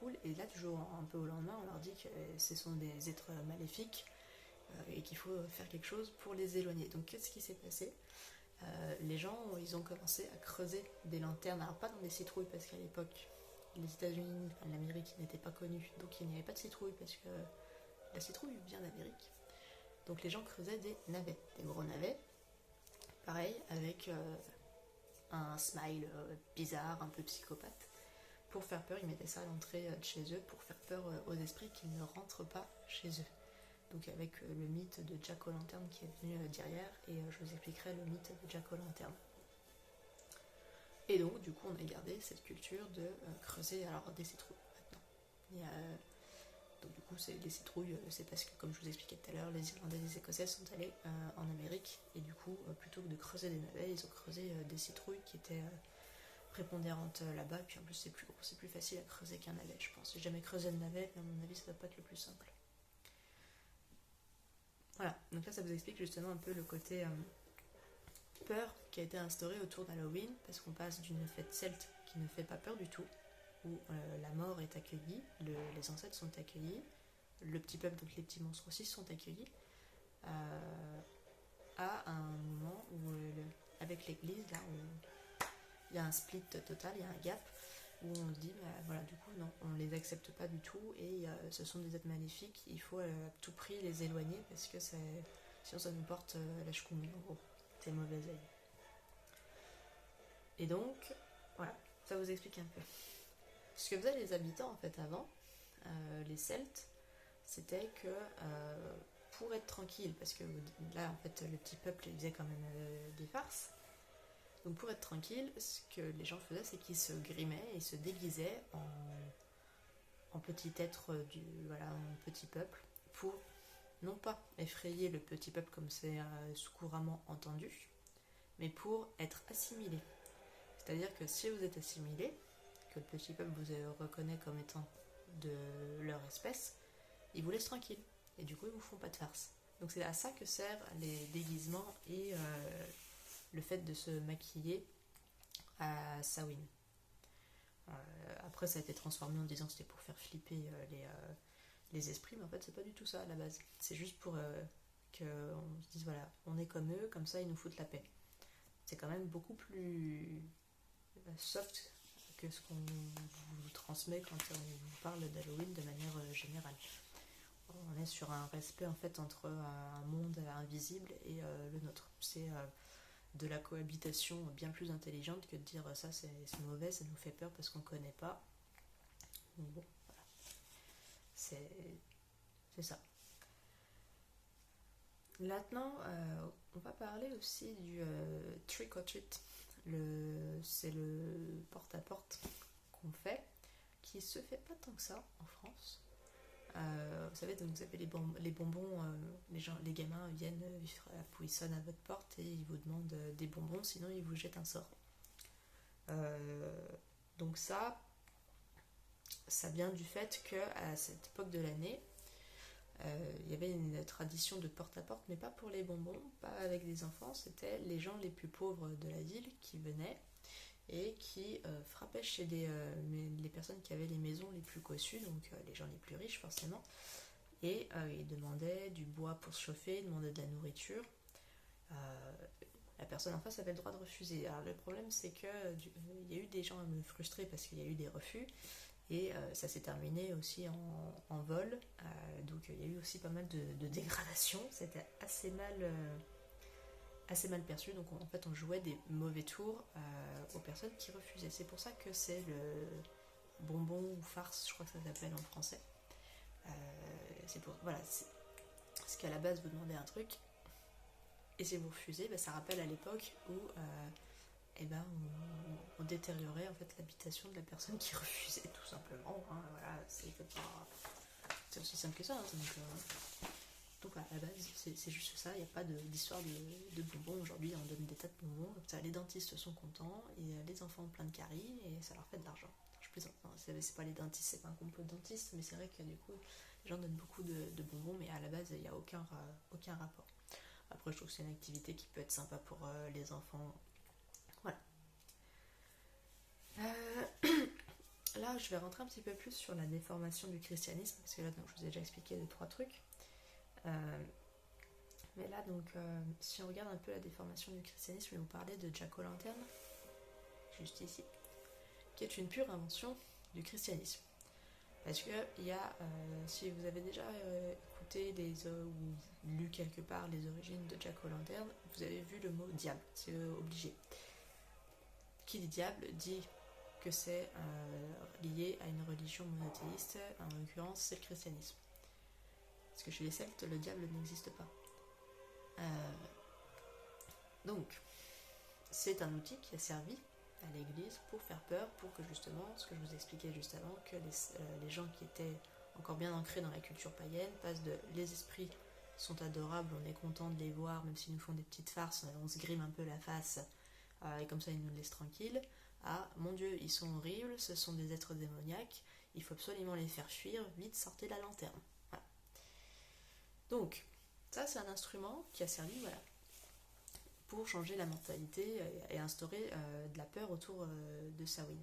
Speaker 1: cool, et là du jour un peu au lendemain on leur dit que ce sont des êtres maléfiques, et qu'il faut faire quelque chose pour les éloigner. Donc qu'est-ce qui s'est passé ? Les gens, ils ont commencé à creuser des lanternes, alors pas dans des citrouilles, parce qu'à l'époque, les États-Unis, l'Amérique n'était pas connue, donc il n'y avait pas de citrouilles, parce que la citrouille vient d'Amérique. Donc les gens creusaient des navets, des gros navets, pareil, avec un smile bizarre, un peu psychopathe. Pour faire peur, ils mettaient ça à l'entrée de chez eux, pour faire peur aux esprits qu'ils ne rentrent pas chez eux. Donc avec le mythe de Jack O'Lantern qui est venu derrière, et je vous expliquerai le mythe de Jack O'Lantern. Et donc du coup on a gardé cette culture de creuser alors des citrouilles maintenant. Donc du coup les citrouilles, c'est parce que comme je vous expliquais tout à l'heure, les Irlandais et les Écossais sont allés en Amérique, et du coup plutôt que de creuser des navets, ils ont creusé des citrouilles qui étaient prépondérantes là-bas, et puis en plus c'est plus gros, c'est plus facile à creuser qu'un navet, je pense. J'ai jamais creusé le navet, mais à mon avis ça doit pas être le plus simple. Voilà, donc là ça vous explique justement un peu le côté peur qui a été instauré autour d'Halloween, parce qu'on passe d'une fête celte qui ne fait pas peur du tout, où la mort est accueillie, les ancêtres sont accueillis, le petit peuple, donc les petits monstres aussi, sont accueillis, à un moment où, avec l'église, là, il y a un split total, il y a un gap, où on se dit, bah, voilà, du coup, non, on les accepte pas du tout, et ce sont des êtres magnifiques, il faut à tout prix les éloigner, parce que sinon ça nous porte la choucoumie, en gros, c'est mauvais œil. Et donc, voilà, ça vous explique un peu. Ce que faisaient les habitants, en fait, avant, les Celtes, c'était que pour être tranquille, parce que là, en fait, le petit peuple, il faisait quand même des farces. Donc pour être tranquille, ce que les gens faisaient, c'est qu'ils se grimaient et se déguisaient en petit être en petit peuple, pour non pas effrayer le petit peuple comme c'est couramment entendu, mais pour être assimilé. C'est-à-dire que si vous êtes assimilé, que le petit peuple vous reconnaît comme étant de leur espèce, ils vous laissent tranquille. Et du coup, ils vous font pas de farce. Donc c'est à ça que servent les déguisements et le fait de se maquiller à Samhain. Après ça a été transformé en disant que c'était pour faire flipper les esprits, mais en fait c'est pas du tout ça à la base. C'est juste pour qu'on se dise voilà, on est comme eux, comme ça ils nous foutent la paix. C'est quand même beaucoup plus soft que ce qu'on vous transmet quand on vous parle d'Halloween de manière générale. On est sur un respect en fait entre un monde invisible et le nôtre. C'est de la cohabitation bien plus intelligente que de dire ça c'est mauvais, ça nous fait peur parce qu'on connaît pas. Bon, voilà. C'est ça. Maintenant, on va parler aussi du trick or treat. C'est le porte-à-porte qu'on fait, qui se fait pas tant que ça en France. Vous savez, donc vous avez les bonbons, les gamins viennent, ils sonnent à votre porte et ils vous demandent des bonbons, sinon ils vous jettent un sort. Donc ça vient du fait qu'à cette époque de l'année, il y avait une tradition de porte-à-porte, mais pas pour les bonbons, pas avec des enfants, c'était les gens les plus pauvres de la ville qui venaient et qui frappaient chez les personnes qui avaient les maisons les plus cossues, donc les gens les plus riches forcément, et ils demandaient du bois pour se chauffer, ils demandaient de la nourriture. La personne en face avait le droit de refuser. Alors le problème c'est que il y a eu des gens frustrés parce qu'il y a eu des refus, et ça s'est terminé aussi en vol, donc il y a eu aussi pas mal de dégradation, c'était assez mal perçu, donc en fait on jouait des mauvais tours aux personnes qui refusaient. C'est pour ça que c'est le bonbon ou farce, je crois que ça s'appelle en français. C'est ce qu'à la base vous demandez un truc, et si vous refusez, ça rappelle à l'époque où on détériorait en fait l'habitation de la personne qui refusait, tout simplement. Hein, voilà, c'est aussi simple que ça. Hein, donc à la base, c'est juste ça. Il n'y a pas d'histoire de bonbons. Aujourd'hui, on donne des tas de bonbons. Comme ça, les dentistes sont contents et les enfants ont plein de caries et ça leur fait de l'argent. Je plaisante. Non, c'est pas les dentistes, c'est pas un complot de dentistes, mais c'est vrai que du coup, les gens donnent beaucoup de bonbons, mais à la base, il n'y a aucun rapport. Après, je trouve que c'est une activité qui peut être sympa pour les enfants. Voilà. Là, je vais rentrer un petit peu plus sur la déformation du christianisme, parce que là, donc, je vous ai déjà expliqué 2-3 trucs. Mais là, donc, si on regarde un peu la déformation du christianisme, je vais vous parler de Jack-o'-lantern, juste ici, qui est une pure invention du christianisme. Parce que il y a, si vous avez déjà écouté ou lu quelque part les origines de Jack-o'-lantern, vous avez vu le mot diable, c'est obligé. Qui dit diable dit que c'est lié à une religion monothéiste, en l'occurrence c'est le christianisme. Parce que chez les Celtes, le diable n'existe pas. Donc, c'est un outil qui a servi à l'église pour faire peur, pour que justement, ce que je vous expliquais juste avant, que les gens qui étaient encore bien ancrés dans la culture païenne passent de les esprits sont adorables, on est content de les voir, même s'ils nous font des petites farces, on se grime un peu la face, et comme ça ils nous laissent tranquilles, à mon Dieu, ils sont horribles, ce sont des êtres démoniaques, il faut absolument les faire fuir, vite sortez la lanterne. Voilà. Donc, ça c'est un instrument qui a servi, voilà, pour changer la mentalité et instaurer de la peur autour de Samhain.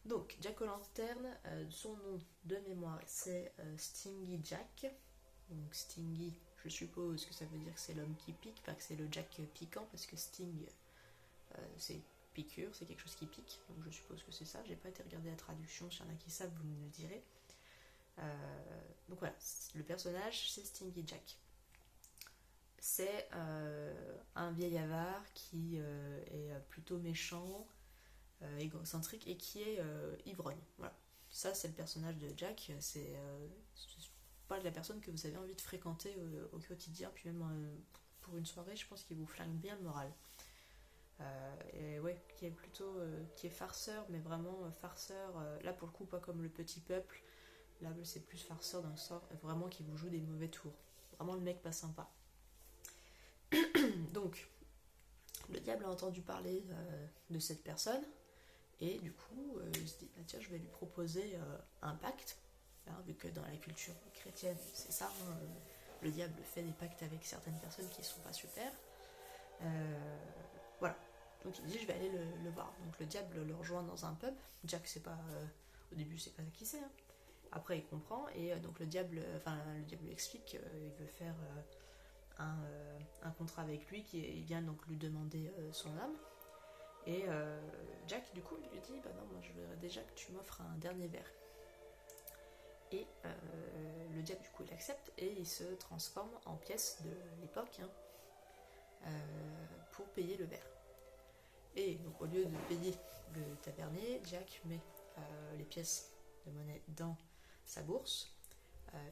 Speaker 1: Donc, Jack-o'-lantern, son nom de mémoire, c'est Stingy Jack. Donc, Stingy, je suppose que ça veut dire que c'est l'homme qui pique, pas que c'est le Jack piquant, parce que Sting, c'est piqûre, c'est quelque chose qui pique. Donc, je suppose que c'est ça. J'ai pas été regarder la traduction, s'il y en a qui savent, vous me le direz. Donc voilà, le personnage, c'est Stingy Jack. C'est un vieil avare qui est plutôt méchant, égocentrique et qui est ivrogne. Voilà. Ça, c'est le personnage de Jack. C'est pas la personne que vous avez envie de fréquenter au quotidien, puis même pour une soirée, je pense qu'il vous flingue bien le moral. Et ouais, qui est farceur, mais vraiment farceur. Là, pour le coup, pas comme le petit peuple. Là, c'est plus farceur d'un sort, vraiment qui vous joue des mauvais tours. Vraiment le mec pas sympa. Donc, le diable a entendu parler de cette personne, et du coup, il se dit, tiens, je vais lui proposer un pacte, hein, vu que dans la culture chrétienne, c'est ça, hein, le diable fait des pactes avec certaines personnes qui sont pas super. Voilà. Donc il dit je vais aller le voir. Donc le diable le rejoint dans un pub. Jack c'est pas au début c'est pas qui c'est. Hein. Après il comprend et donc le diable lui explique qu'il veut faire un contrat avec lui, il vient donc lui demander son âme. Et Jack du coup il lui dit bah non moi je voudrais déjà que tu m'offres un dernier verre. Et le diable du coup il accepte et il se transforme en pièce de l'époque pour payer le verre. Et donc au lieu de payer le tavernier, Jack met les pièces de monnaie dans sa bourse.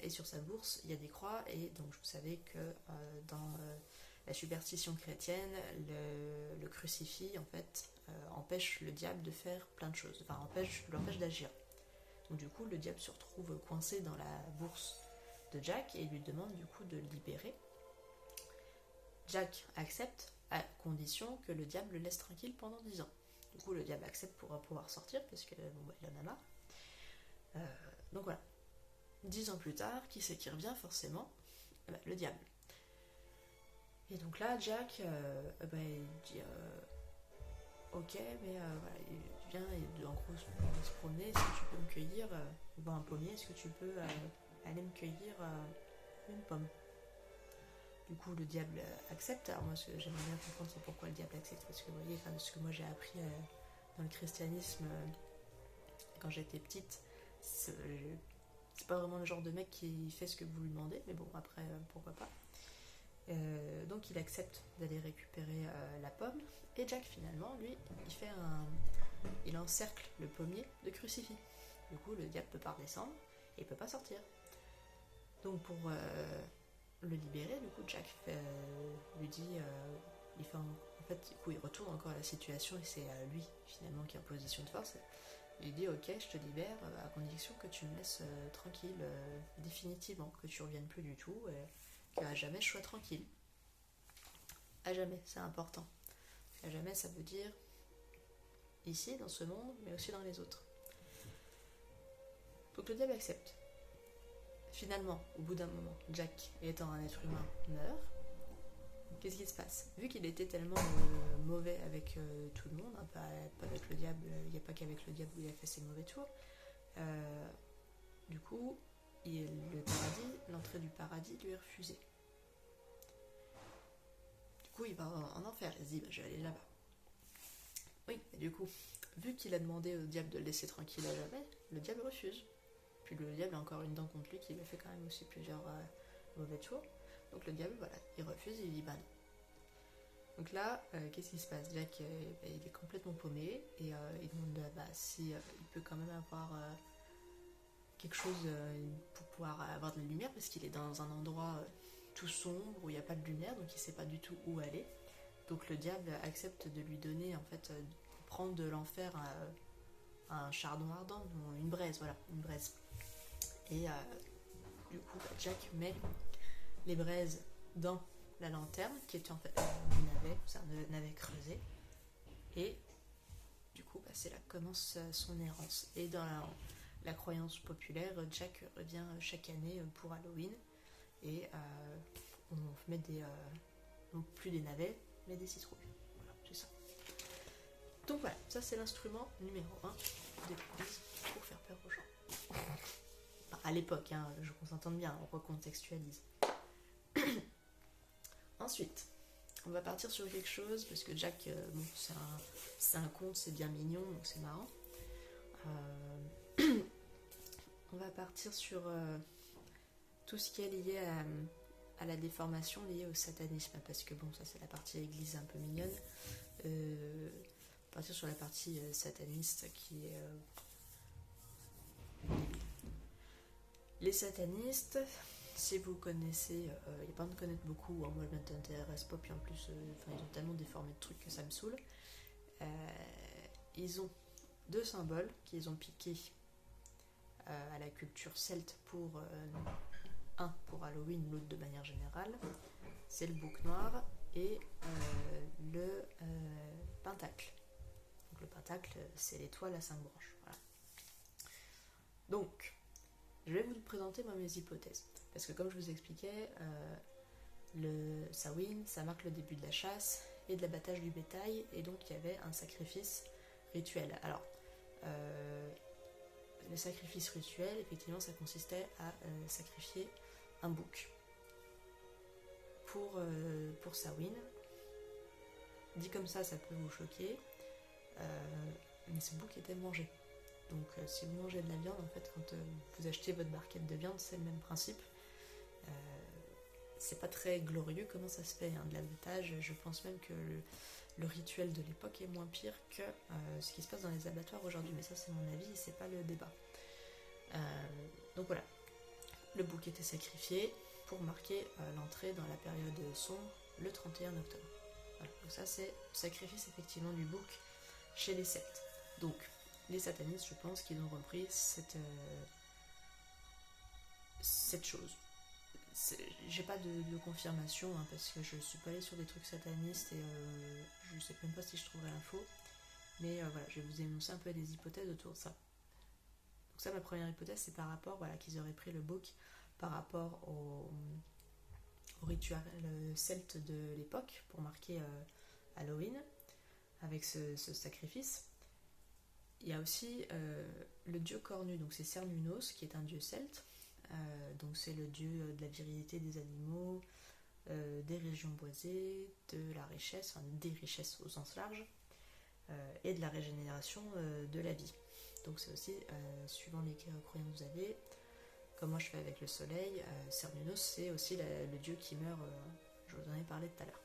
Speaker 1: Et sur sa bourse, il y a des croix. Et donc vous savez que dans la superstition chrétienne, le crucifix en fait empêche le diable de faire plein de choses. Enfin, l'empêche d'agir. Donc du coup, le diable se retrouve coincé dans la bourse de Jack et il lui demande du coup de le libérer. Jack accepte à condition que le diable le laisse tranquille pendant 10 ans. Du coup, le diable accepte pour pouvoir sortir parce que il en a marre. Donc voilà. 10 ans plus tard, qui c'est qui revient forcément? Le diable. Et donc là, Jack, il dit ok, mais voilà, il vient et en gros se promener, est-ce que tu peux me cueillir un pommier, est-ce que tu peux aller me cueillir une pomme? Du coup, le diable accepte. Alors moi, ce que j'aimerais bien comprendre, c'est pourquoi le diable accepte, parce que vous voyez, ce que moi j'ai appris dans le christianisme quand j'étais petite, c'est pas vraiment le genre de mec qui fait ce que vous lui demandez, mais bon, après, pourquoi pas. Donc il accepte d'aller récupérer la pomme, et Jack finalement, lui, il encercle le pommier de crucifix. Du coup, le diable peut pas redescendre, et il peut pas sortir. Donc pour le libérer, du coup, Jack lui dit, en fait, du coup, il retourne encore à la situation, et c'est lui, finalement, qui est en position de force. Il dit ok, je te libère à condition que tu me laisses tranquille définitivement, que tu reviennes plus du tout, et qu'à jamais je sois tranquille. À jamais, c'est important. À jamais, ça veut dire ici, dans ce monde, mais aussi dans les autres. Donc le diable accepte. Finalement, au bout d'un moment, Jack, étant un être humain, meurt. Qu'est-ce qui se passe? Vu qu'il était tellement mauvais avec tout le monde, hein, pas avec le diable, il n'y a pas qu'avec le diable où il a fait ses mauvais tours, du coup, l'entrée du paradis lui est refusée. Du coup, il va en enfer, il se dit, je vais aller là-bas. Oui, et du coup, vu qu'il a demandé au diable de le laisser tranquille à jamais, le diable refuse. Puis le diable a encore une dent contre lui qui lui a fait quand même aussi plusieurs mauvais tours. Donc le diable, voilà, il refuse et il dit bah non. Donc là, qu'est-ce qui se passe? Jack, il est complètement paumé et il demande si il peut quand même avoir quelque chose pour pouvoir avoir de la lumière parce qu'il est dans un endroit tout sombre où il n'y a pas de lumière, donc il ne sait pas du tout où aller. Donc le diable accepte de lui donner, en fait, prendre de l'enfer un chardon ardent, une braise, voilà, une braise. Et du coup, Jack met les braises dans la lanterne, qui était en fait un navet creusé. Et du coup, c'est là que commence son errance. Et dans la croyance populaire, Jack revient chaque année pour Halloween. Et on met donc plus des navets, mais des citrouilles. Voilà, c'est ça. Donc voilà, ça c'est l'instrument numéro 1 des polices pour faire peur aux gens. Enfin, à l'époque, je qu'on s'entende bien, on recontextualise. Ensuite, on va partir sur quelque chose, parce que Jack, c'est un conte, c'est bien mignon, donc c'est marrant. On va partir sur tout ce qui est lié à la déformation liée au satanisme, parce que ça c'est la partie église un peu mignonne. On va partir sur la partie sataniste qui est... Les satanistes, si vous connaissez, il n'y a pas de connaître beaucoup, moi je ne m'intéresse pas, puis en plus ils ont tellement déformé de trucs que ça me saoule. Ils ont deux symboles qu'ils ont piqués à la culture celte pour un pour Halloween, l'autre de manière générale. C'est le bouc noir et le pentacle. Donc le pentacle, c'est l'étoile à 5 branches. Voilà. Donc, je vais vous présenter mes hypothèses. Parce que comme je vous expliquais, le Samhain, ça marque le début de la chasse et de l'abattage du bétail, et donc il y avait un sacrifice rituel. Alors, le sacrifice rituel, effectivement, ça consistait à sacrifier un bouc pour Samhain. Dit comme ça peut vous choquer, mais ce bouc était mangé. Donc si vous mangez de la viande, en fait, quand vous achetez votre barquette de viande, c'est le même principe. C'est pas très glorieux comment ça se fait, hein, de l'abattage. Je pense même que le rituel de l'époque est moins pire que ce qui se passe dans les abattoirs aujourd'hui. Mais ça, c'est mon avis et c'est pas le débat. Donc voilà, le bouc était sacrifié pour marquer l'entrée dans la période sombre le 31 octobre. Voilà. Donc ça, c'est le sacrifice effectivement du bouc chez les Celtes. Donc les satanistes, je pense qu'ils ont repris cette chose. J'ai pas de confirmation, hein, parce que je suis pas allée sur des trucs satanistes et je sais même pas si je trouverai l'info. Mais voilà, je vais vous énoncer un peu des hypothèses autour de ça. Donc ça, ma première hypothèse, c'est par rapport, voilà, qu'ils auraient pris le bouc par rapport au rituel celte de l'époque pour marquer Halloween avec ce sacrifice. Il y a aussi le dieu cornu, donc c'est Cernunnos qui est un dieu celte. Donc c'est le dieu de la virilité des animaux, des régions boisées, de la richesse, enfin des richesses au sens large, et de la régénération de la vie. Donc c'est aussi, suivant les croyances que vous avez, comme moi je fais avec le soleil, Cernunnos c'est aussi le dieu qui meurt, je vous en ai parlé tout à l'heure,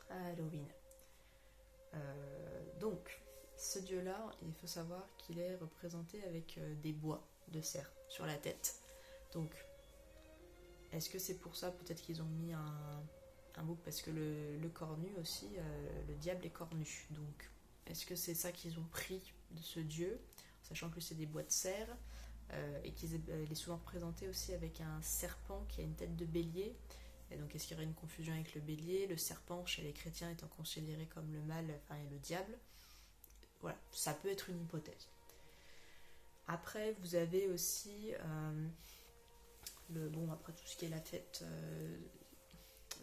Speaker 1: à Halloween. Donc ce dieu-là, il faut savoir qu'il est représenté avec des bois de cerf sur la tête. Donc, est-ce que c'est pour ça peut-être qu'ils ont mis un bouc, parce que le cornu aussi, le diable est cornu. Donc, est-ce que c'est ça qu'ils ont pris de ce dieu, sachant que c'est des bois de cerf, et qu'il est souvent représenté aussi avec un serpent qui a une tête de bélier. Et donc, est-ce qu'il y aurait une confusion avec le bélier, le serpent chez les chrétiens étant considéré comme le mal, enfin, et le diable? Voilà, ça peut être une hypothèse. Après, vous avez aussi après tout ce qui est la fête,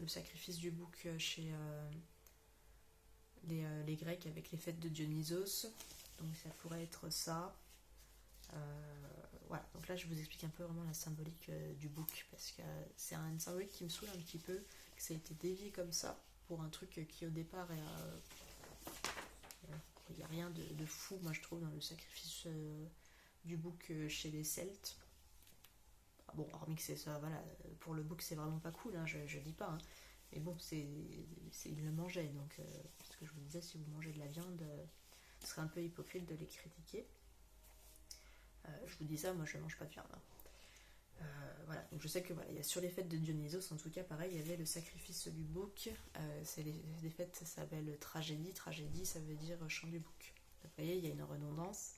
Speaker 1: le sacrifice du bouc chez les Grecs avec les fêtes de Dionysos. Donc ça pourrait être ça. Voilà, donc là je vous explique un peu vraiment la symbolique du bouc, parce que c'est une symbolique qui me saoule un petit peu, que ça a été dévié comme ça pour un truc qui au départ est il n'y a rien de fou, moi je trouve, dans le sacrifice du bouc chez les Celtes. Bon, hormis que c'est ça, voilà, pour le bouc c'est vraiment pas cool, hein, je dis pas, hein. Mais bon, il le mangeait, donc ce que je vous disais, si vous mangez de la viande, ce serait un peu hypocrite de les critiquer. Je vous dis ça, moi je mange pas de viande, hein. Voilà, donc je sais que voilà, il y a sur les fêtes de Dionysos, en tout cas pareil, il y avait le sacrifice du bouc. C'est les fêtes, ça s'appelle tragédie, ça veut dire chant du bouc. Donc, vous voyez, il y a une redondance.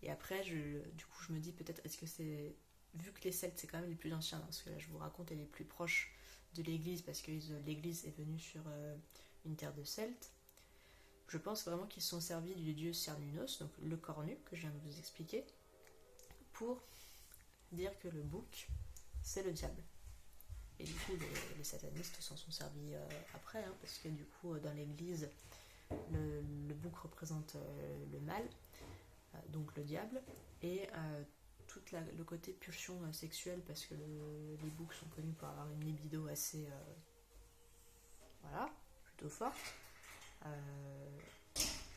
Speaker 1: Et après, du coup, je me dis peut-être, est-ce que c'est, vu que les Celtes c'est quand même les plus anciens, parce que là je vous raconte, elle est plus proche de l'église, parce que l'église est venue sur une terre de Celtes. Je pense vraiment qu'ils se sont servis du dieu Cernunnos, donc le cornu que je viens de vous expliquer, pour dire que le bouc c'est le diable. Et du coup les satanistes s'en sont servis après, hein, parce que du coup dans l'église le bouc représente le mal, donc le diable, et tout le côté pulsion sexuelle, parce que les boucs sont connus pour avoir une libido assez voilà, plutôt forte.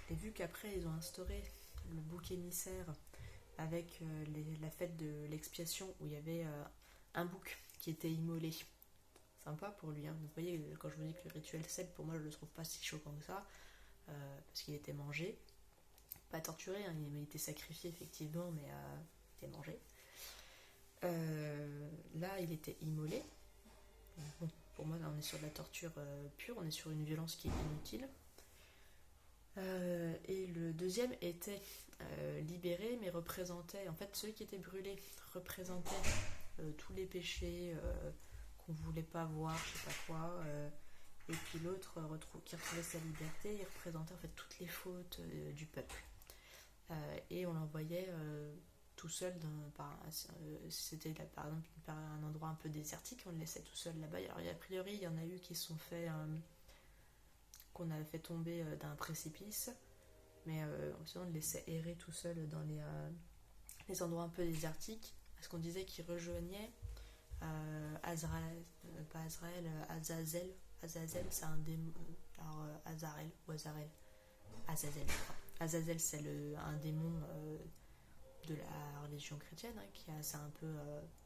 Speaker 1: Et vu qu'après ils ont instauré le bouc émissaire avec la fête de l'expiation, où il y avait un bouc qui était immolé, sympa pour lui, hein. Vous voyez, quand je vous dis que le rituel celte, pour moi je le trouve pas si choquant que ça, parce qu'il était mangé, pas torturé, hein, il était sacrifié effectivement, mais il était mangé. Là il était immolé. Bon, pour moi là on est sur de la torture pure, on est sur une violence qui est inutile. Et le deuxième était libéré, mais représentait, en fait ceux qui étaient brûlés représentaient tous les péchés qu'on voulait pas voir, je sais pas quoi, et puis l'autre qui retrouvait sa liberté, il représentait en fait toutes les fautes du peuple, et on l'envoyait tout seul c'était là, par exemple un endroit un peu désertique, on le laissait tout seul là-bas. Alors a priori il y en a eu qui se sont fait qu'on a fait tomber d'un précipice, mais sinon on le laissait errer tout seul dans les endroits un peu désertiques, parce qu'on disait qu'il rejoignait Azrael, pas Azrael, Azazel. Azazel, c'est un démon. Alors, Azarel ou Azarel. Azazel, je crois. Azazel, c'est un démon de la religion chrétienne, hein, c'est un peu.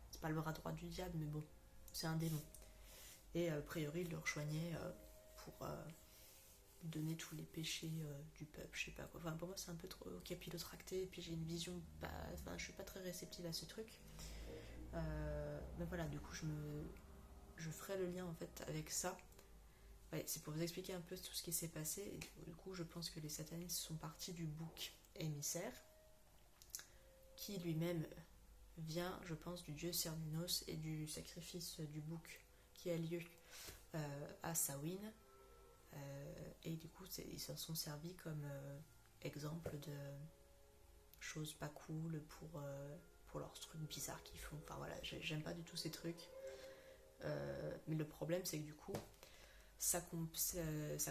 Speaker 1: C'est pas le bras droit du diable, mais bon, c'est un démon. Et a priori, il le rejoignait pour lui donner tous les péchés du peuple, je sais pas quoi. Enfin, pour moi, c'est un peu trop capillotracté, et puis j'ai une vision. Enfin, je suis pas très réceptive à ce truc. Mais voilà, du coup, je ferai le lien en fait avec ça. Ouais, c'est pour vous expliquer un peu tout ce qui s'est passé. Et du coup, je pense que les satanistes sont partis du bouc émissaire, qui lui-même vient, je pense, du dieu Cernunnos et du sacrifice du bouc qui a lieu à Samhain. Et du coup, ils s'en sont servis comme exemple de choses pas cool pour leurs trucs bizarres qu'ils font. Enfin voilà, j'aime pas du tout ces trucs. Mais le problème, c'est que du coup, ça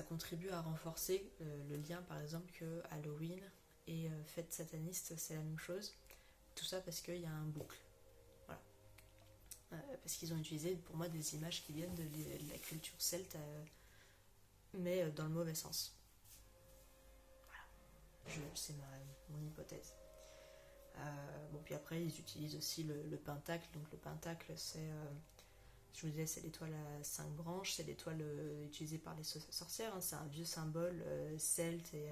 Speaker 1: contribue à renforcer le lien, par exemple, que Halloween et fête sataniste, c'est la même chose. Tout ça parce qu'il y a un boucle. Voilà. Parce qu'ils ont utilisé, pour moi, des images qui viennent de la culture celte, mais dans le mauvais sens. Voilà. C'est mon hypothèse. Bon, puis après, ils utilisent aussi le pentacle. Donc le pentacle, c'est... je vous disais, c'est l'étoile à 5 branches, c'est l'étoile utilisée par les sorcières, hein, c'est un vieux symbole celte, et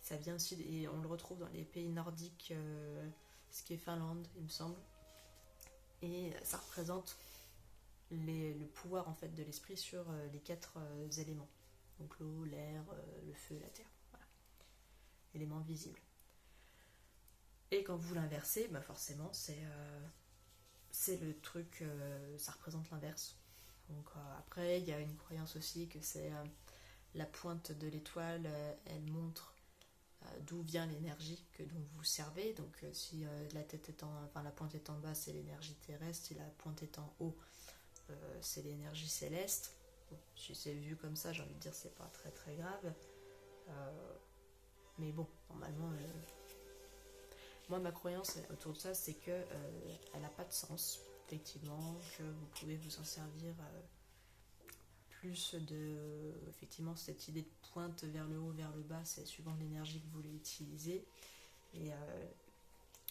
Speaker 1: ça vient aussi, et on le retrouve dans les pays nordiques, ce qui est Finlande, il me semble, et ça représente le pouvoir en fait de l'esprit sur les 4 éléments, donc l'eau, l'air, le feu, la terre, voilà. Éléments visibles. Et quand vous l'inversez, bah forcément c'est le truc, ça représente l'inverse. Donc après, il y a une croyance aussi que c'est la pointe de l'étoile, elle montre d'où vient l'énergie dont vous servez. Donc si la pointe est en bas, c'est l'énergie terrestre, si la pointe est en haut, c'est l'énergie céleste. Bon, si c'est vu comme ça, j'ai envie de dire c'est pas très très grave. Mais bon, normalement, moi ma croyance autour de ça, c'est que elle n'a pas de sens, effectivement, que vous pouvez vous en servir plus de, effectivement, cette idée de pointe vers le haut, vers le bas, c'est suivant l'énergie que vous voulez utiliser. Et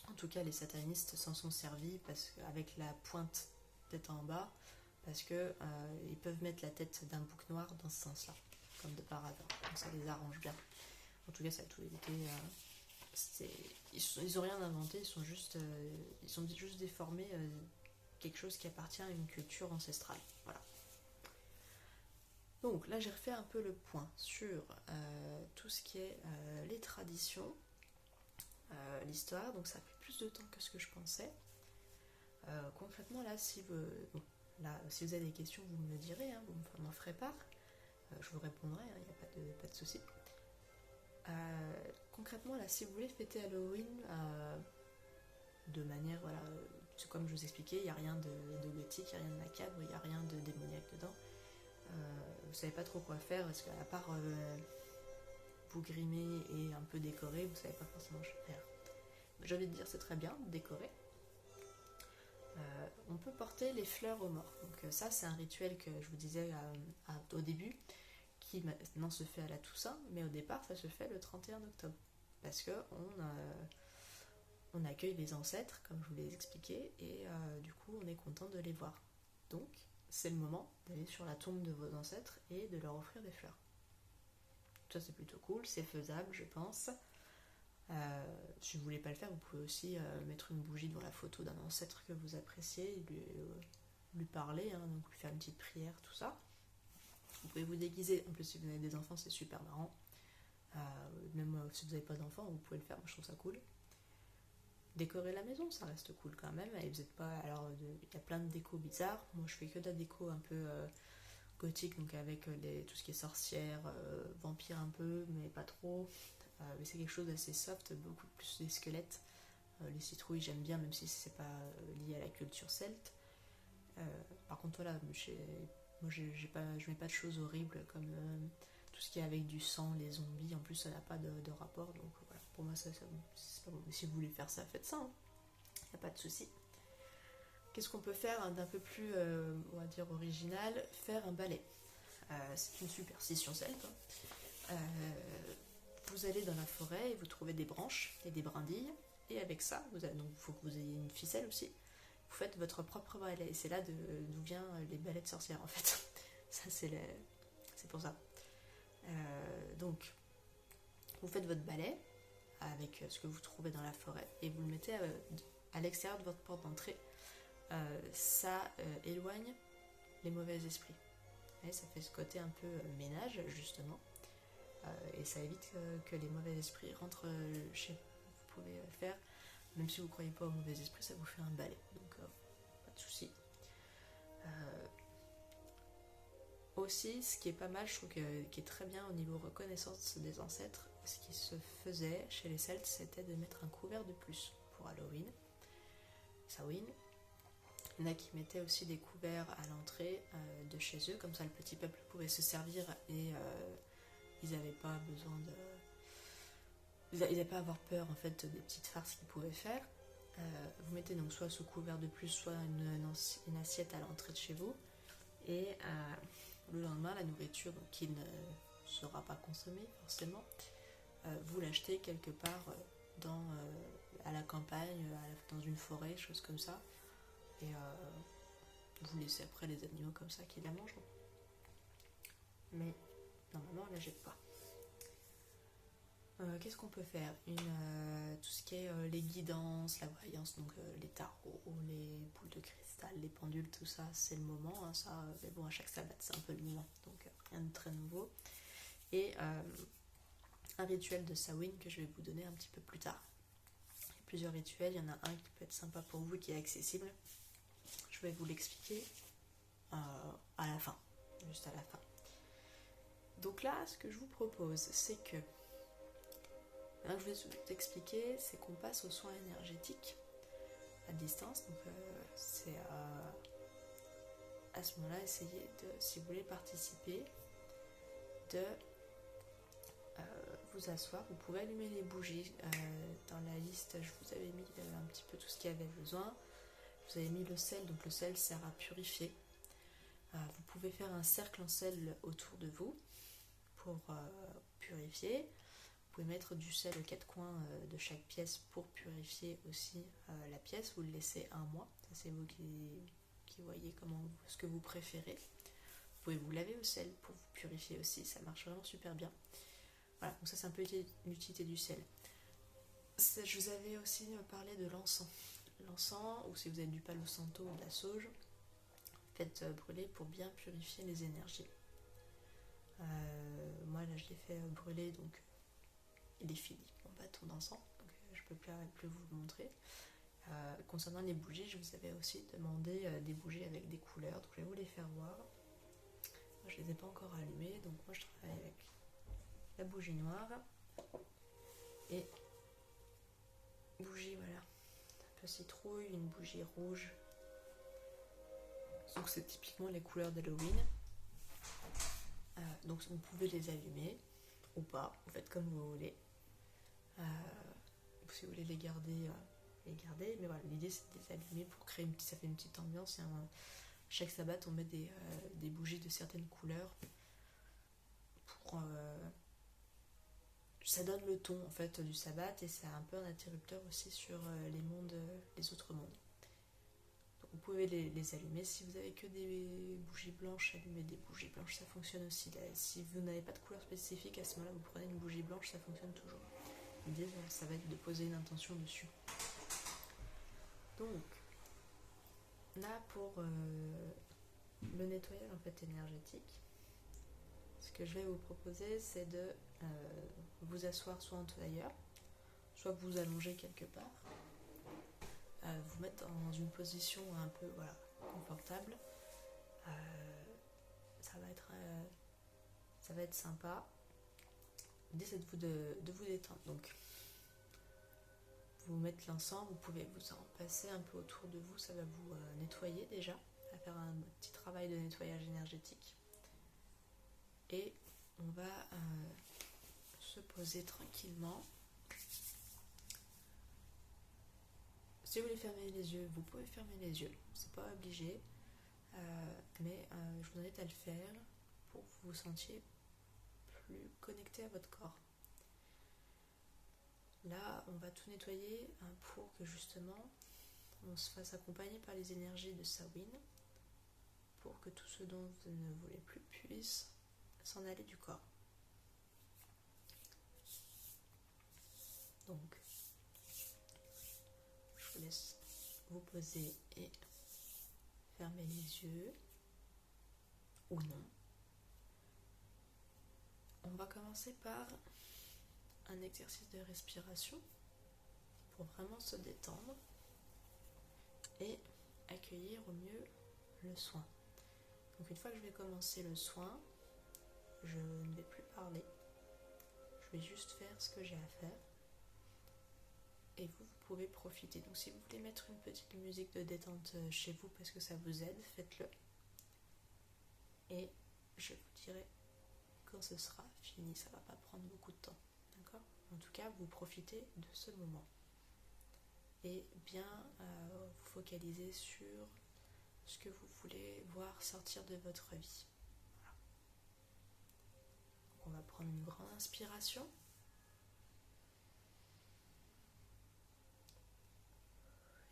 Speaker 1: en tout cas, les satanistes s'en sont servis avec la pointe tête en bas, parce que ils peuvent mettre la tête d'un bouc noir dans ce sens-là, comme de par hasard. Donc ça les arrange bien. En tout cas, ça a tout été. Ils ont rien inventé, ils sont juste déformés quelque chose qui appartient à une culture ancestrale. Voilà. Donc là, j'ai refait un peu le point sur tout ce qui est les traditions, l'histoire. Donc ça a pris plus de temps que ce que je pensais. Concrètement, là, si vous avez des questions, vous me le direz, hein, vous m'en ferez part. Je vous répondrai, il n'y a pas de souci. Concrètement, là, si vous voulez fêter Halloween de manière, voilà, comme je vous expliquais, il n'y a rien de gothique, il n'y a rien de macabre, il n'y a rien de démoniaque dedans. Vous savez pas trop quoi faire, parce qu'à part vous grimer et un peu décorer, vous savez pas forcément quoi faire. J'ai envie de dire, c'est très bien, décorer. On peut porter les fleurs aux morts. Donc ça, c'est un rituel que je vous disais au début, qui maintenant se fait à la Toussaint, mais au départ, ça se fait le 31 octobre. Parce que on accueille les ancêtres, comme je vous l'ai expliqué, et du coup, on est content de les voir. Donc, c'est le moment d'aller sur la tombe de vos ancêtres et de leur offrir des fleurs. Ça, c'est plutôt cool, c'est faisable, je pense. Si vous voulez pas le faire, vous pouvez aussi mettre une bougie devant la photo d'un ancêtre que vous appréciez, et lui parler, hein, donc lui faire une petite prière, tout ça. Vous pouvez vous déguiser, en plus si vous avez des enfants, c'est super marrant. Même si vous n'avez pas d'enfants, vous pouvez le faire, moi je trouve ça cool. Décorer la maison, ça reste cool quand même. Et vous êtes pas. Alors, il y a plein de décos bizarres. Moi, je fais que de la déco un peu gothique, donc avec tout ce qui est sorcière, vampire un peu, mais pas trop. Mais c'est quelque chose d'assez soft, beaucoup plus des squelettes. Les citrouilles j'aime bien même si c'est pas lié à la culture celte. Par contre voilà, moi je mets pas de choses horribles comme tout ce qui est avec du sang, les zombies, en plus ça n'a pas de rapport, donc voilà, pour moi c'est pas bon. Mais si vous voulez faire ça, faites ça, hein. Y a pas de souci. Qu'est-ce qu'on peut faire d'un peu plus, on va dire, original? Faire un balai. C'est une superstition celte, hein. Vous allez dans la forêt et vous trouvez des branches et des brindilles, et avec ça, donc il faut que vous ayez une ficelle aussi, vous faites votre propre balai. Et c'est là d'où vient les balais de sorcières en fait. Ça c'est pour ça. Donc vous faites votre balai avec ce que vous trouvez dans la forêt et vous le mettez à l'extérieur de votre porte d'entrée. Ça éloigne les mauvais esprits. Et ça fait ce côté un peu ménage justement. Et ça évite que les mauvais esprits rentrent chez vous. Vous pouvez faire, même si vous ne croyez pas aux mauvais esprits, ça vous fait un balai. Donc pas de souci. Aussi, ce qui est pas mal, je trouve qui est très bien au niveau reconnaissance des ancêtres, ce qui se faisait chez les Celtes, c'était de mettre un couvert de plus pour Halloween. Samhain. Il y en a qui mettaient aussi des couverts à l'entrée de chez eux, comme ça le petit peuple pouvait se servir et ils n'avaient pas besoin de... Ils n'avaient pas à avoir peur en fait des petites farces qu'ils pouvaient faire. Vous mettez donc soit ce couvert de plus, soit une assiette à l'entrée de chez vous. Et le lendemain, la nourriture donc, qui ne sera pas consommée forcément, vous l'achetez quelque part à la campagne, dans une forêt, choses comme ça. Et vous laissez après les animaux comme ça qui la mangeront. Mais normalement, on ne la jette pas. Qu'est-ce qu'on peut faire? Tout ce qui est les guidances, la voyance, donc les tarots, les boules de cristal, les pendules, tout ça, c'est le moment. Hein, ça, mais bon, à chaque sabbat, c'est un peu le moment, donc rien de très nouveau. Et un rituel de Samhain que je vais vous donner un petit peu plus tard. Il y a plusieurs rituels, il y en a un qui peut être sympa pour vous, qui est accessible. Je vais vous l'expliquer à la fin, juste à la fin. Donc là, ce que je vous propose, c'est que je vais vous expliquer, c'est qu'on passe aux soins énergétiques à distance. Donc c'est à ce moment-là, essayez de, si vous voulez participer, de vous asseoir. Vous pouvez allumer les bougies. Dans la liste, je vous avais mis un petit peu tout ce qu'il y avait besoin. Vous avez mis le sel, donc le sel sert à purifier. Vous pouvez faire un cercle en sel autour de vous pour purifier. Vous pouvez mettre du sel aux quatre coins de chaque pièce pour purifier aussi la pièce. Vous le laissez un mois. Ça, c'est vous qui voyez ce que vous préférez. Vous pouvez vous laver au sel pour vous purifier aussi. Ça marche vraiment super bien. Voilà, donc ça c'est un peu l'utilité du sel. Je vous avais aussi parlé de l'encens. L'encens, ou si vous avez du palo santo ou de la sauge, faites brûler pour bien purifier les énergies. Moi là je l'ai fait brûler, donc il est fini mon bâton d'encens, donc je peux plus vous le montrer. Concernant les bougies, je vous avais aussi demandé des bougies avec des couleurs, donc je vais vous les faire voir. Moi, je les ai pas encore allumées, donc moi je travaille avec la bougie noire et bougie, voilà, un peu citrouille, une bougie rouge. Donc c'est typiquement les couleurs d'Halloween. Donc vous pouvez les allumer ou pas, vous faites comme vous voulez. Si vous voulez les garder, mais voilà, l'idée c'est de les allumer pour créer ça fait une petite ambiance. Chaque sabbat on met des bougies de certaines couleurs pour ça donne le ton en fait du sabbat, et c'est un peu un interrupteur aussi sur les autres mondes. Donc vous pouvez les allumer. Si vous avez que des bougies blanches, allumez des bougies blanches, ça fonctionne aussi. Là, si vous n'avez pas de couleur spécifique, à ce moment-là vous prenez une bougie blanche, ça fonctionne toujours. L'idée ça va être de poser une intention dessus. Donc là pour le nettoyage en fait énergétique, ce que je vais vous proposer, c'est de vous asseoir soit en tailleur, soit vous allonger quelque part, vous mettre dans une position un peu confortable. Ça va être sympa. L'idée c'est de vous détendre. Donc vous mettre l'encens, vous pouvez vous en passer un peu autour de vous, ça va vous nettoyer déjà, à faire un petit travail de nettoyage énergétique. Et on va se poser tranquillement. Si vous voulez fermer les yeux, vous pouvez fermer les yeux, c'est pas obligé, mais je vous invite à le faire pour que vous vous sentiez plus connecté à votre corps. Là, on va tout nettoyer pour que justement on se fasse accompagner par les énergies de Samhain, pour que tout ce dont vous ne voulez plus puisse s'en aller du corps. Donc, je vous laisse vous poser et fermer les yeux, ou non. On va commencer par un exercice de respiration pour vraiment se détendre et accueillir au mieux le soin. Donc une fois que je vais commencer le soin, je ne vais plus parler, je vais juste faire ce que j'ai à faire et vous pouvez profiter. Donc si vous voulez mettre une petite musique de détente chez vous parce que ça vous aide, faites-le et je vous dirai quand ce sera fini, ça va pas prendre beaucoup de temps, d'accord? En tout cas, vous profitez de ce moment et bien vous focaliser sur ce que vous voulez voir sortir de votre vie. Voilà. Donc on va prendre une grande inspiration.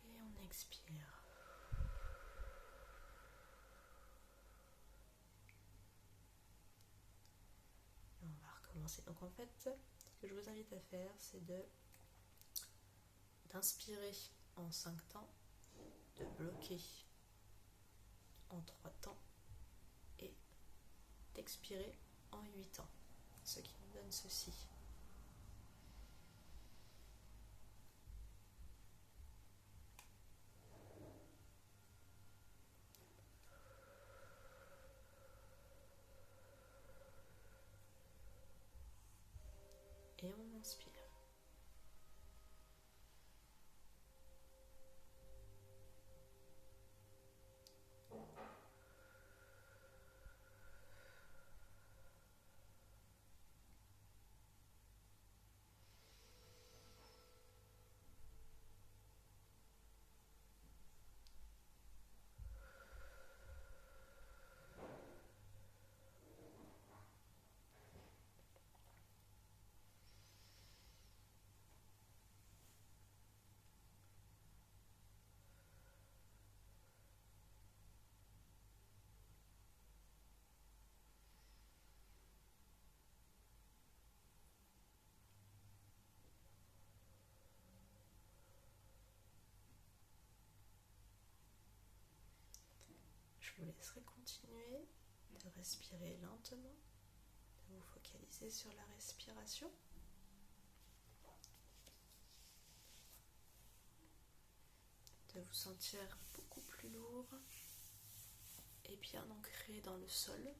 Speaker 1: Et on expire. Et on va recommencer. Donc en fait, ce que je vous invite à faire, c'est d'inspirer en 5 temps, de bloquer en 3 temps et d'expirer en 8 temps. Ce qui nous donne ceci. Et on inspire. Je vous laisserai continuer de respirer lentement, de vous focaliser sur la respiration. De vous sentir beaucoup plus lourd et bien ancré dans le sol.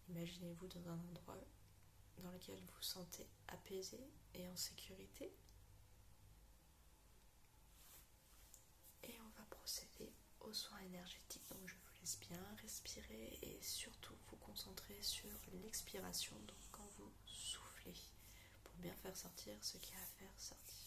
Speaker 1: Imaginez-vous dans un endroit dans lequel vous vous sentez apaisé et en sécurité. Et on va procéder aux soins énergétiques. Donc je vous laisse bien respirer et surtout vous concentrer sur l'expiration, donc quand vous soufflez, pour bien faire sortir ce qu'il y a à faire sortir.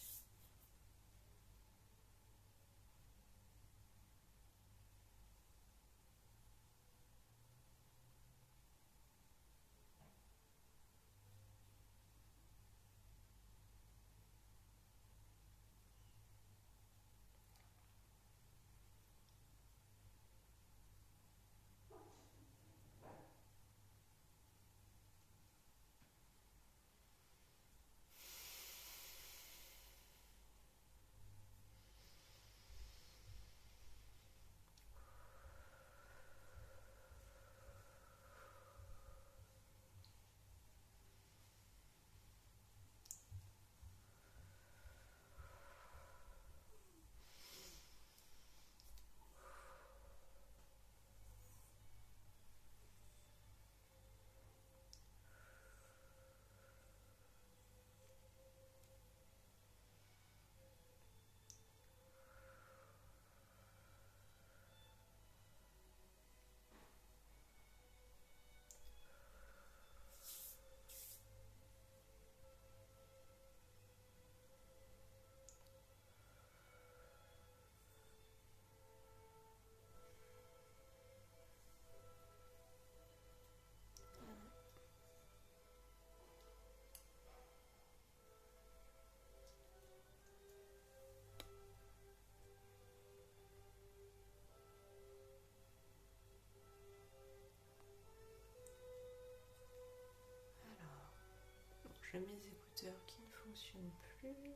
Speaker 1: j'ai mes écouteurs qui ne fonctionnent plus.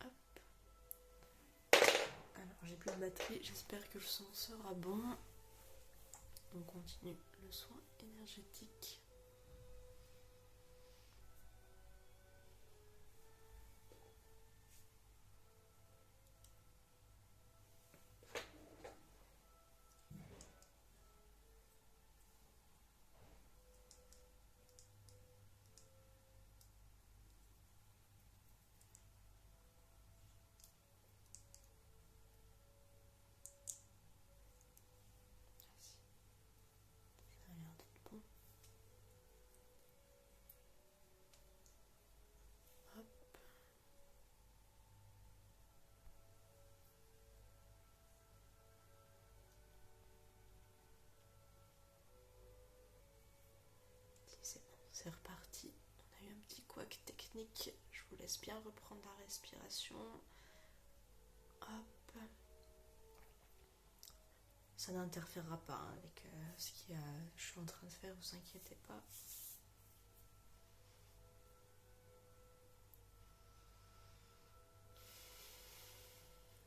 Speaker 1: Hop. Alors j'ai plus de batterie, j'espère que le son sera bon. On continue le soin énergétique. Ça a l'air d'être bon. Hop. Si c'est bon, c'est reparti. On a eu un petit couac technique. Je vous laisse bien reprendre la respiration. Hop. Ça n'interférera pas avec ce que je suis en train de faire, vous inquiétez pas.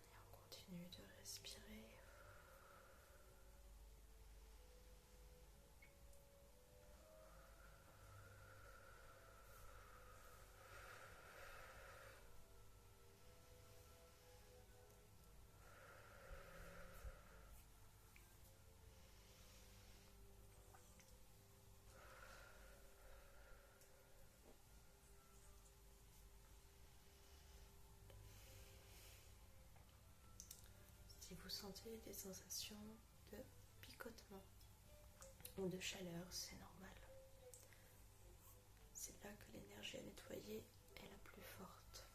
Speaker 1: Et on continue de respirer. Si vous sentez des sensations de picotement ou de chaleur, c'est normal. C'est là que l'énergie à nettoyer est la plus forte.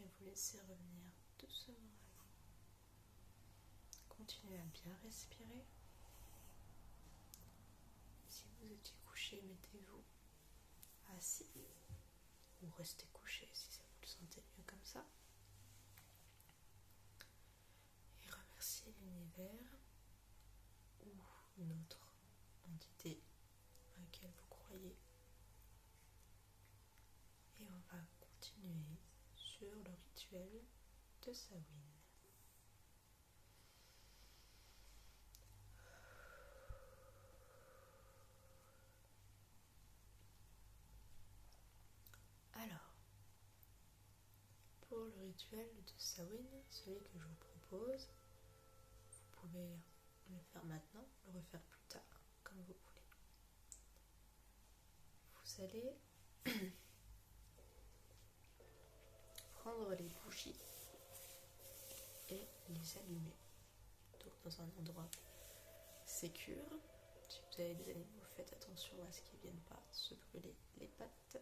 Speaker 1: vous laisser revenir doucement à vous. Continuez à bien respirer. Si vous étiez couché, mettez-vous assis ou restez couché si ça vous le sentez mieux comme ça. Et remerciez l'univers ou une autre entité à laquelle vous croyez. Et on va continuer sur le rituel de Samhain. Alors, pour le rituel de Samhain, celui que je vous propose, vous pouvez le faire maintenant, le refaire plus tard, comme vous voulez. Vous allez prendre les bougies et les allumer. Donc dans un endroit sécure. Si vous avez des animaux, faites attention à ce qu'ils ne viennent pas se brûler les pattes.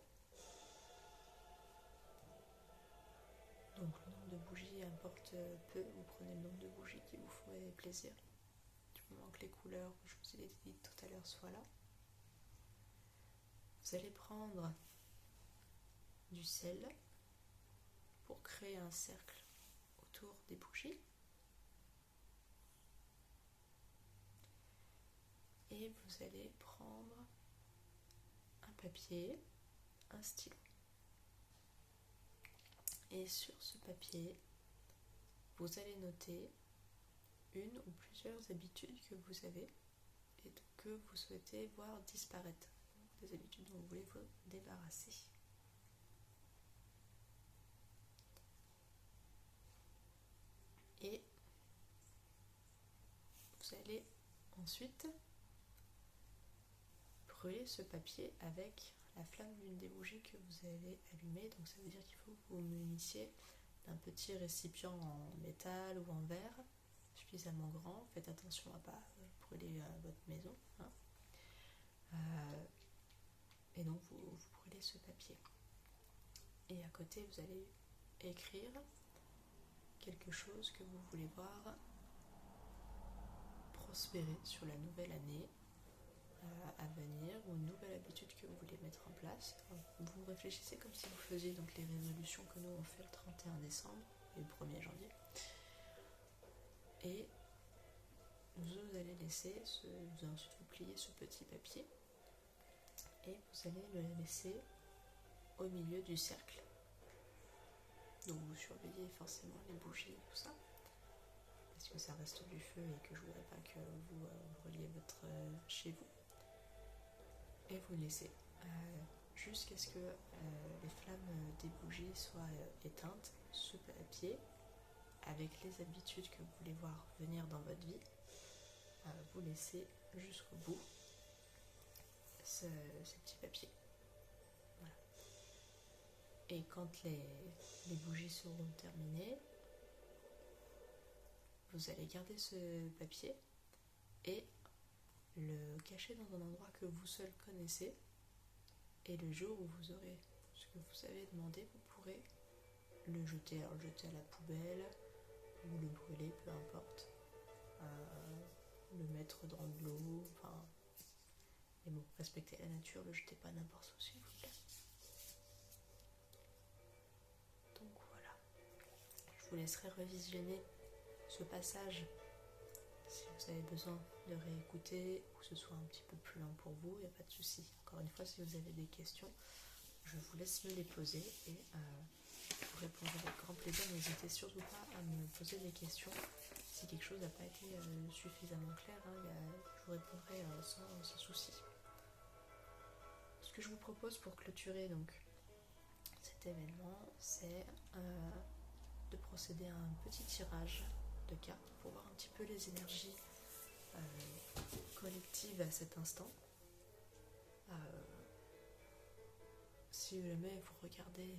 Speaker 1: Donc le nombre de bougies importe peu, vous prenez le nombre de bougies qui vous ferait plaisir. Du moment que les couleurs que je vous ai dites tout à l'heure soient là. Vous allez prendre du sel pour créer un cercle autour des bougies. Et vous allez prendre un papier, un stylo. Et sur ce papier, vous allez noter une ou plusieurs habitudes que vous avez et que vous souhaitez voir disparaître. Des habitudes dont vous voulez vous débarrasser. Et vous allez ensuite brûler ce papier avec la flamme d'une des bougies que vous avez allumée. Donc ça veut dire qu'il faut que vous munissiez d'un petit récipient en métal ou en verre suffisamment grand. Faites attention à ne pas brûler votre maison. Et donc vous brûlez ce papier. Et à côté vous allez écrire quelque chose que vous voulez voir prospérer sur la nouvelle année à venir, ou une nouvelle habitude que vous voulez mettre en place. Vous réfléchissez comme si vous faisiez donc les résolutions que nous on fait le 31 décembre et le 1er janvier. Et vous allez laisser, ensuite vous pliez ce petit papier et vous allez le laisser au milieu du cercle. Donc vous surveillez forcément les bougies et tout ça, parce que ça reste du feu et que je ne voudrais pas que vous brûliez votre chez vous. Et vous laissez jusqu'à ce que les flammes des bougies soient éteintes. Ce papier, avec les habitudes que vous voulez voir venir dans votre vie, vous laissez jusqu'au bout ce petit papier. Voilà. Et quand les bougies seront terminées, vous allez garder ce papier et le cacher dans un endroit que vous seul connaissez, et le jour où vous aurez ce que vous avez demandé, vous pourrez le jeter, alors le jeter à la poubelle ou le brûler, peu importe, le mettre dans de l'eau, enfin, et bon, respectez la nature, le jetez pas n'importe où s'il vous plaît. Donc voilà, je vous laisserai revisionner ce passage si vous avez besoin de réécouter ou que ce soit un petit peu plus lent pour vous, il n'y a pas de souci. Encore une fois, si vous avez des questions, je vous laisse me les poser et je vous répondrai avec grand plaisir. N'hésitez surtout pas à me poser des questions. Si quelque chose n'a pas été suffisamment clair, je vous répondrai sans souci. Ce que je vous propose pour clôturer donc cet événement, c'est de procéder à un petit tirage de cartes pour voir un petit peu les énergies collectives à cet instant. Si jamais vous regardez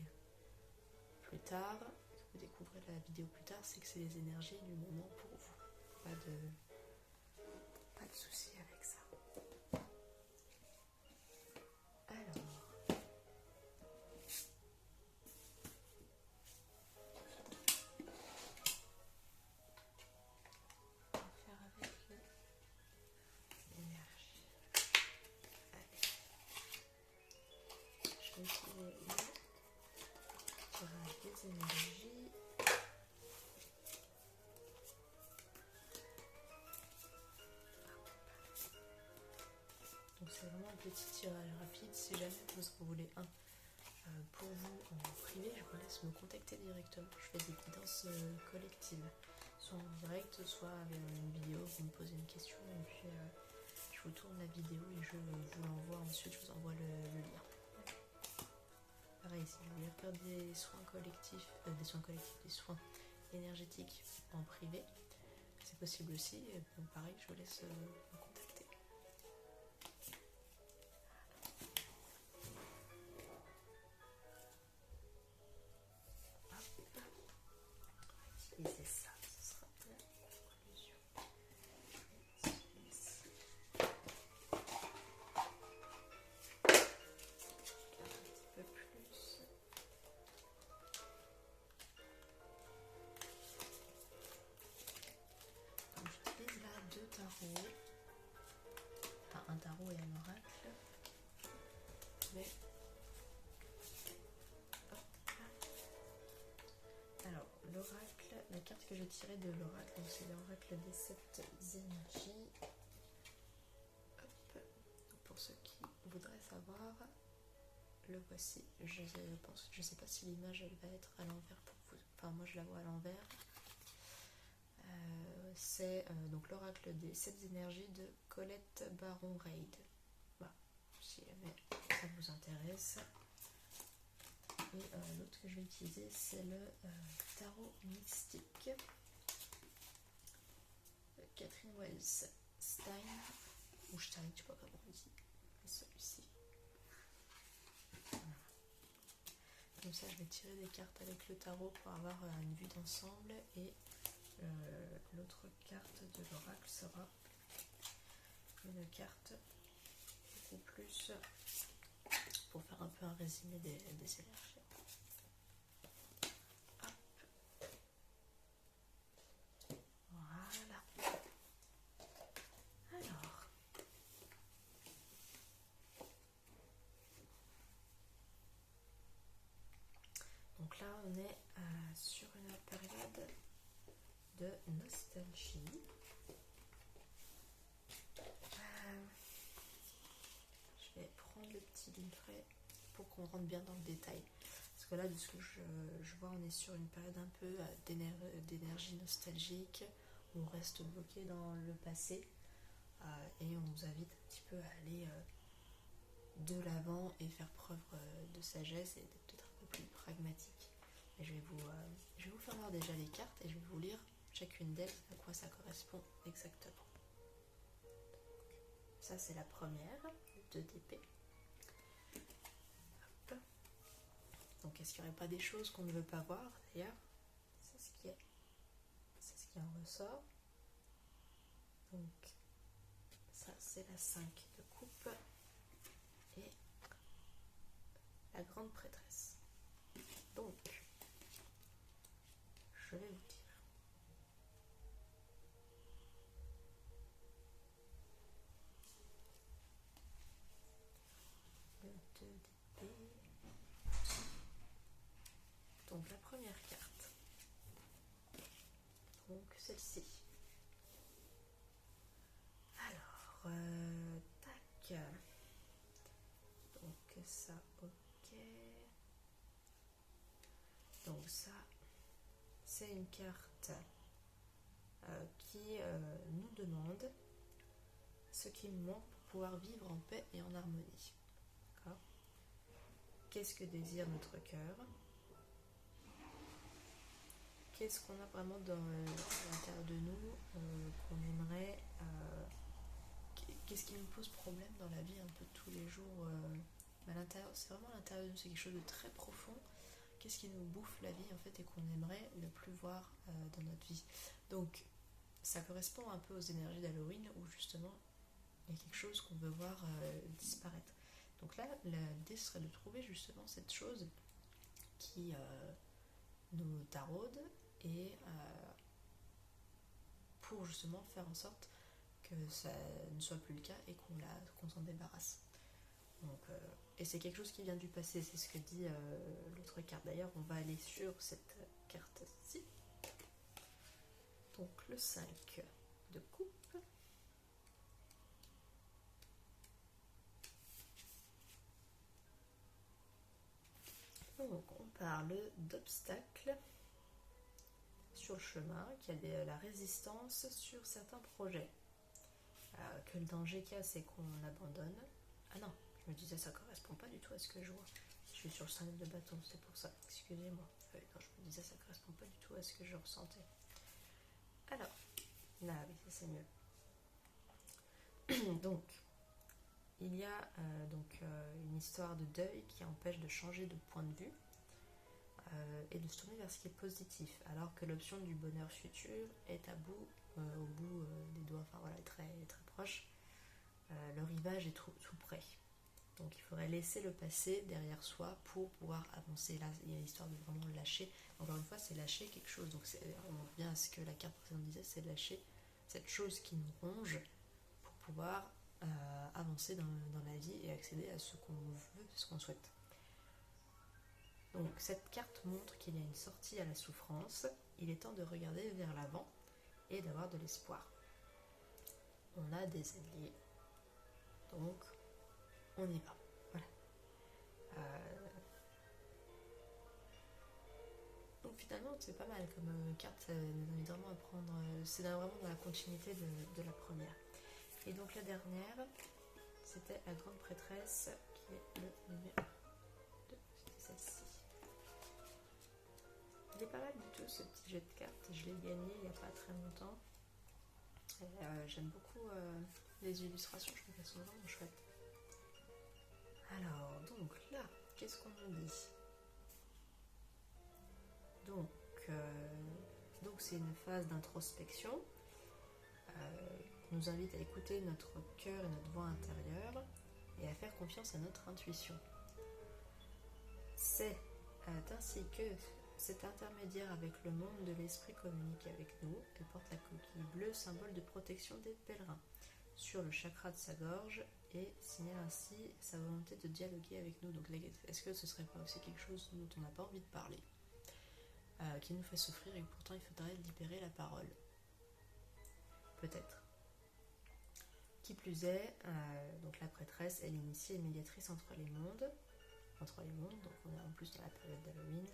Speaker 1: plus tard, que vous découvrez la vidéo plus tard, c'est que c'est les énergies du moment pour vous. Pas de souci avec ça. Alors, énergie. Donc c'est vraiment un petit tirage rapide. Si jamais vous en voulez un pour vous en privé, je vous laisse me contacter directement. Je fais des guidances collectives, soit en direct, soit avec une vidéo. Vous me posez une question et puis je vous tourne la vidéo et je vous l'envoie ensuite. Je vous envoie le lien. Pareil, si vous voulez faire des soins collectifs, des soins énergétiques en privé, c'est possible aussi. Et pareil, je vous laisse me contacter. Utiliser ça, ce sera la conclusion. Un petit peu plus. Donc j'utilise là 2 tarots, enfin un tarot et un oracle, mais alors l'oracle, la carte que j'ai tirée de l'oracle, c'est l'oracle des 7 énergies. Hop. Donc pour ceux qui voudraient savoir, le voici. Je sais pas si l'image elle va être à l'envers pour vous. Enfin moi je la vois à l'envers. C'est donc l'oracle des 7 énergies de Colette Baron-Reid. Voilà, si jamais ça vous intéresse. Et l'autre que je vais utiliser, c'est le tarot mystique. Catherine Wells Stein, ou Stein, je sais pas comment on dit, et celui-ci. Voilà. Comme ça, je vais tirer des cartes avec le tarot pour avoir une vue d'ensemble, et l'autre carte de l'oracle sera une carte beaucoup plus pour faire un peu un résumé des énergies. Donc là, on est sur une période de nostalgie. Je vais prendre le petit livret pour qu'on rentre bien dans le détail. Parce que là, de ce que je vois, on est sur une période un peu d'énergie nostalgique, où on reste bloqué dans le passé et on nous invite un petit peu à aller de l'avant et faire preuve de sagesse et d'être peut-être un peu plus pragmatique. Et je vais vous faire voir déjà les cartes et je vais vous lire chacune d'elles à quoi ça correspond exactement. Ça c'est la première, 2 d'épée. Donc est-ce qu'il n'y aurait pas des choses qu'on ne veut pas voir d'ailleurs? C'est ce qui en ressort. Donc ça c'est la 5 de coupe et la grande prêtresse. Donc je vais vous dire. Le 2 d'épée. Donc la première carte. Donc celle-ci. Alors, tac. Donc ça, ok. Donc ça, c'est une carte qui nous demande ce qui me manque pour pouvoir vivre en paix et en harmonie. D'accord ? Qu'est-ce que désire notre cœur ? Qu'est-ce qu'on a vraiment dans l'intérieur de nous qu'on aimerait qu'est-ce qui nous pose problème dans la vie un peu tous les jours à l'intérieur, c'est vraiment à l'intérieur de nous, c'est quelque chose de très profond. Qu'est-ce qui nous bouffe la vie en fait et qu'on aimerait ne plus voir dans notre vie. Donc ça correspond un peu aux énergies d'Halloween où justement il y a quelque chose qu'on veut voir disparaître. Donc là, l'idée serait de trouver justement cette chose qui nous taraude et pour justement faire en sorte que ça ne soit plus le cas et qu'on s'en débarrasse. Donc, et c'est quelque chose qui vient du passé, c'est ce que dit l'autre carte. D'ailleurs, on va aller sur cette carte-ci. Donc le 5 de coupe. Donc on parle d'obstacles sur le chemin, qu'il y a la résistance sur certains projets. Que le danger qu'il y a, c'est qu'on abandonne. Ah non, je me disais ça correspond pas du tout à ce que je vois. Je suis sur le 5 de bâton, c'est pour ça, excusez-moi. Non, je me disais ça correspond pas du tout à ce que je ressentais. Alors, là oui, ça c'est mieux. Donc, il y a une histoire de deuil qui empêche de changer de point de vue et de se tourner vers ce qui est positif, alors que l'option du bonheur futur est au bout des doigts, enfin voilà, très, très proche. Le rivage est tout près. Donc il faudrait laisser le passé derrière soi pour pouvoir avancer. Là, il y a l'histoire de vraiment lâcher. Encore une fois, c'est lâcher quelque chose. Donc on revient à ce que la carte précédente disait, c'est lâcher cette chose qui nous ronge pour pouvoir avancer dans la vie et accéder à ce qu'on veut, ce qu'on souhaite. Donc cette carte montre qu'il y a une sortie à la souffrance. Il est temps de regarder vers l'avant et d'avoir de l'espoir. On a des alliés. Donc on y va. Voilà. Donc finalement c'est pas mal comme carte, ça nous invite vraiment à prendre. C'est vraiment dans la continuité de la première. Et donc la dernière, c'était la grande prêtresse qui est le numéro 2. C'était celle-ci. Il est pas mal du tout ce petit jeu de cartes. Je l'ai gagné il n'y a pas très longtemps. J'aime beaucoup les illustrations, je trouve qu'elles sont vraiment chouettes. Alors, donc là, qu'est-ce qu'on nous dit? Donc c'est une phase d'introspection qui nous invite à écouter notre cœur et notre voix intérieure et à faire confiance à notre intuition. C'est ainsi que cet intermédiaire avec le monde de l'esprit communique avec nous. Elle porte la coquille bleue, symbole de protection des pèlerins, sur le chakra de sa gorge et signale ainsi sa volonté de dialoguer avec nous. Donc est-ce que ce serait pas aussi quelque chose dont on n'a pas envie de parler, qui nous fait souffrir et pourtant il faudrait libérer la parole? Peut-être. Qui plus est, donc la prêtresse est l'initiée et médiatrice entre les mondes, donc on est en plus dans la période d'Halloween,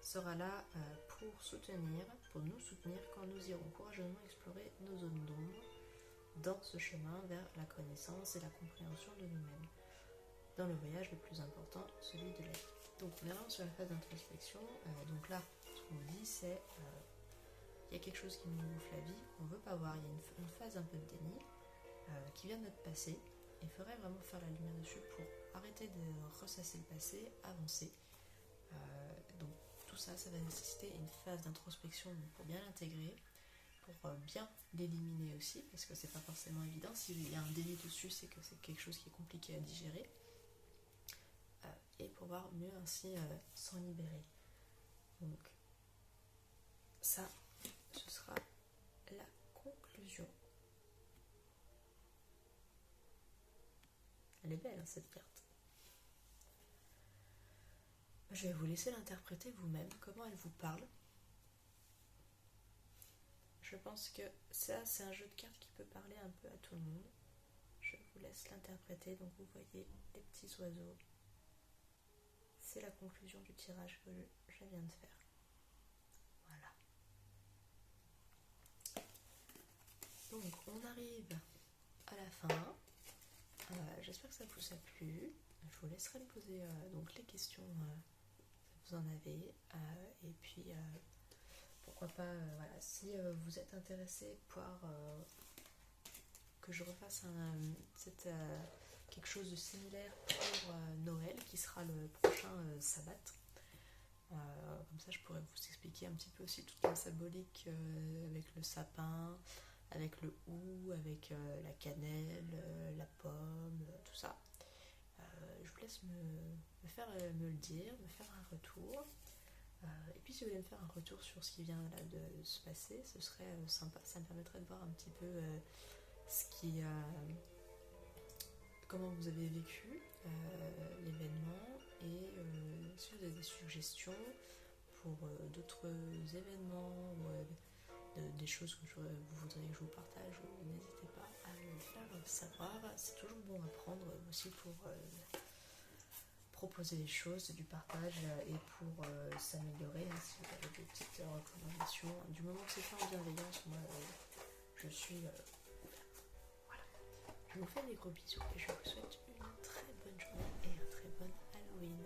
Speaker 1: sera là pour nous soutenir quand nous irons courageusement explorer nos zones d'ombre dans ce chemin vers la connaissance et la compréhension de nous-mêmes, dans le voyage le plus important, celui de l'être. Donc on est vraiment sur la phase d'introspection. Donc là, ce qu'on dit, c'est il y a quelque chose qui nous bouffe la vie, qu'on ne veut pas voir, il y a une phase un peu de déni qui vient de notre passé. Il faudrait vraiment faire la lumière dessus pour arrêter de ressasser le passé, avancer. Donc tout ça, ça va nécessiter une phase d'introspection pour bien l'intégrer, pour bien l'éliminer aussi, parce que c'est pas forcément évident. S'il y a un déni dessus, c'est que c'est quelque chose qui est compliqué à digérer. Et pouvoir mieux ainsi s'en libérer. Donc ça, ce sera la conclusion. Elle est belle, hein, cette carte. Je vais vous laisser l'interpréter vous-même, comment elle vous parle. Je pense que ça, c'est un jeu de cartes qui peut parler un peu à tout le monde. Je vous laisse l'interpréter. Donc vous voyez les petits oiseaux. C'est la conclusion du tirage que je viens de faire. Voilà. Donc on arrive à la fin. J'espère que ça vous a plu. Je vous laisserai me poser donc les questions si vous en avez. Et puis pourquoi pas, voilà, si vous êtes intéressé par que je refasse quelque chose de similaire pour Noël, qui sera le prochain sabbat. Comme ça, je pourrais vous expliquer un petit peu aussi toute la symbolique avec le sapin, avec le hou, avec la cannelle, la pomme, tout ça. Je vous laisse me le dire, me faire un retour. Et puis si vous voulez me faire un retour sur ce qui vient là de se passer, ce serait sympa. Ça me permettrait de voir un petit peu comment vous avez vécu l'événement et si vous avez des suggestions pour d'autres événements ou des choses que vous voudriez que je vous partage, n'hésitez pas à me le faire savoir. C'est toujours bon à prendre aussi pour proposer des choses, du partage et pour s'améliorer. Si vous avez des petites recommandations, du moment que c'est fait en bienveillance, moi je suis ouverte. Voilà. Je vous fais des gros bisous et je vous souhaite une très bonne journée et un très bon Halloween.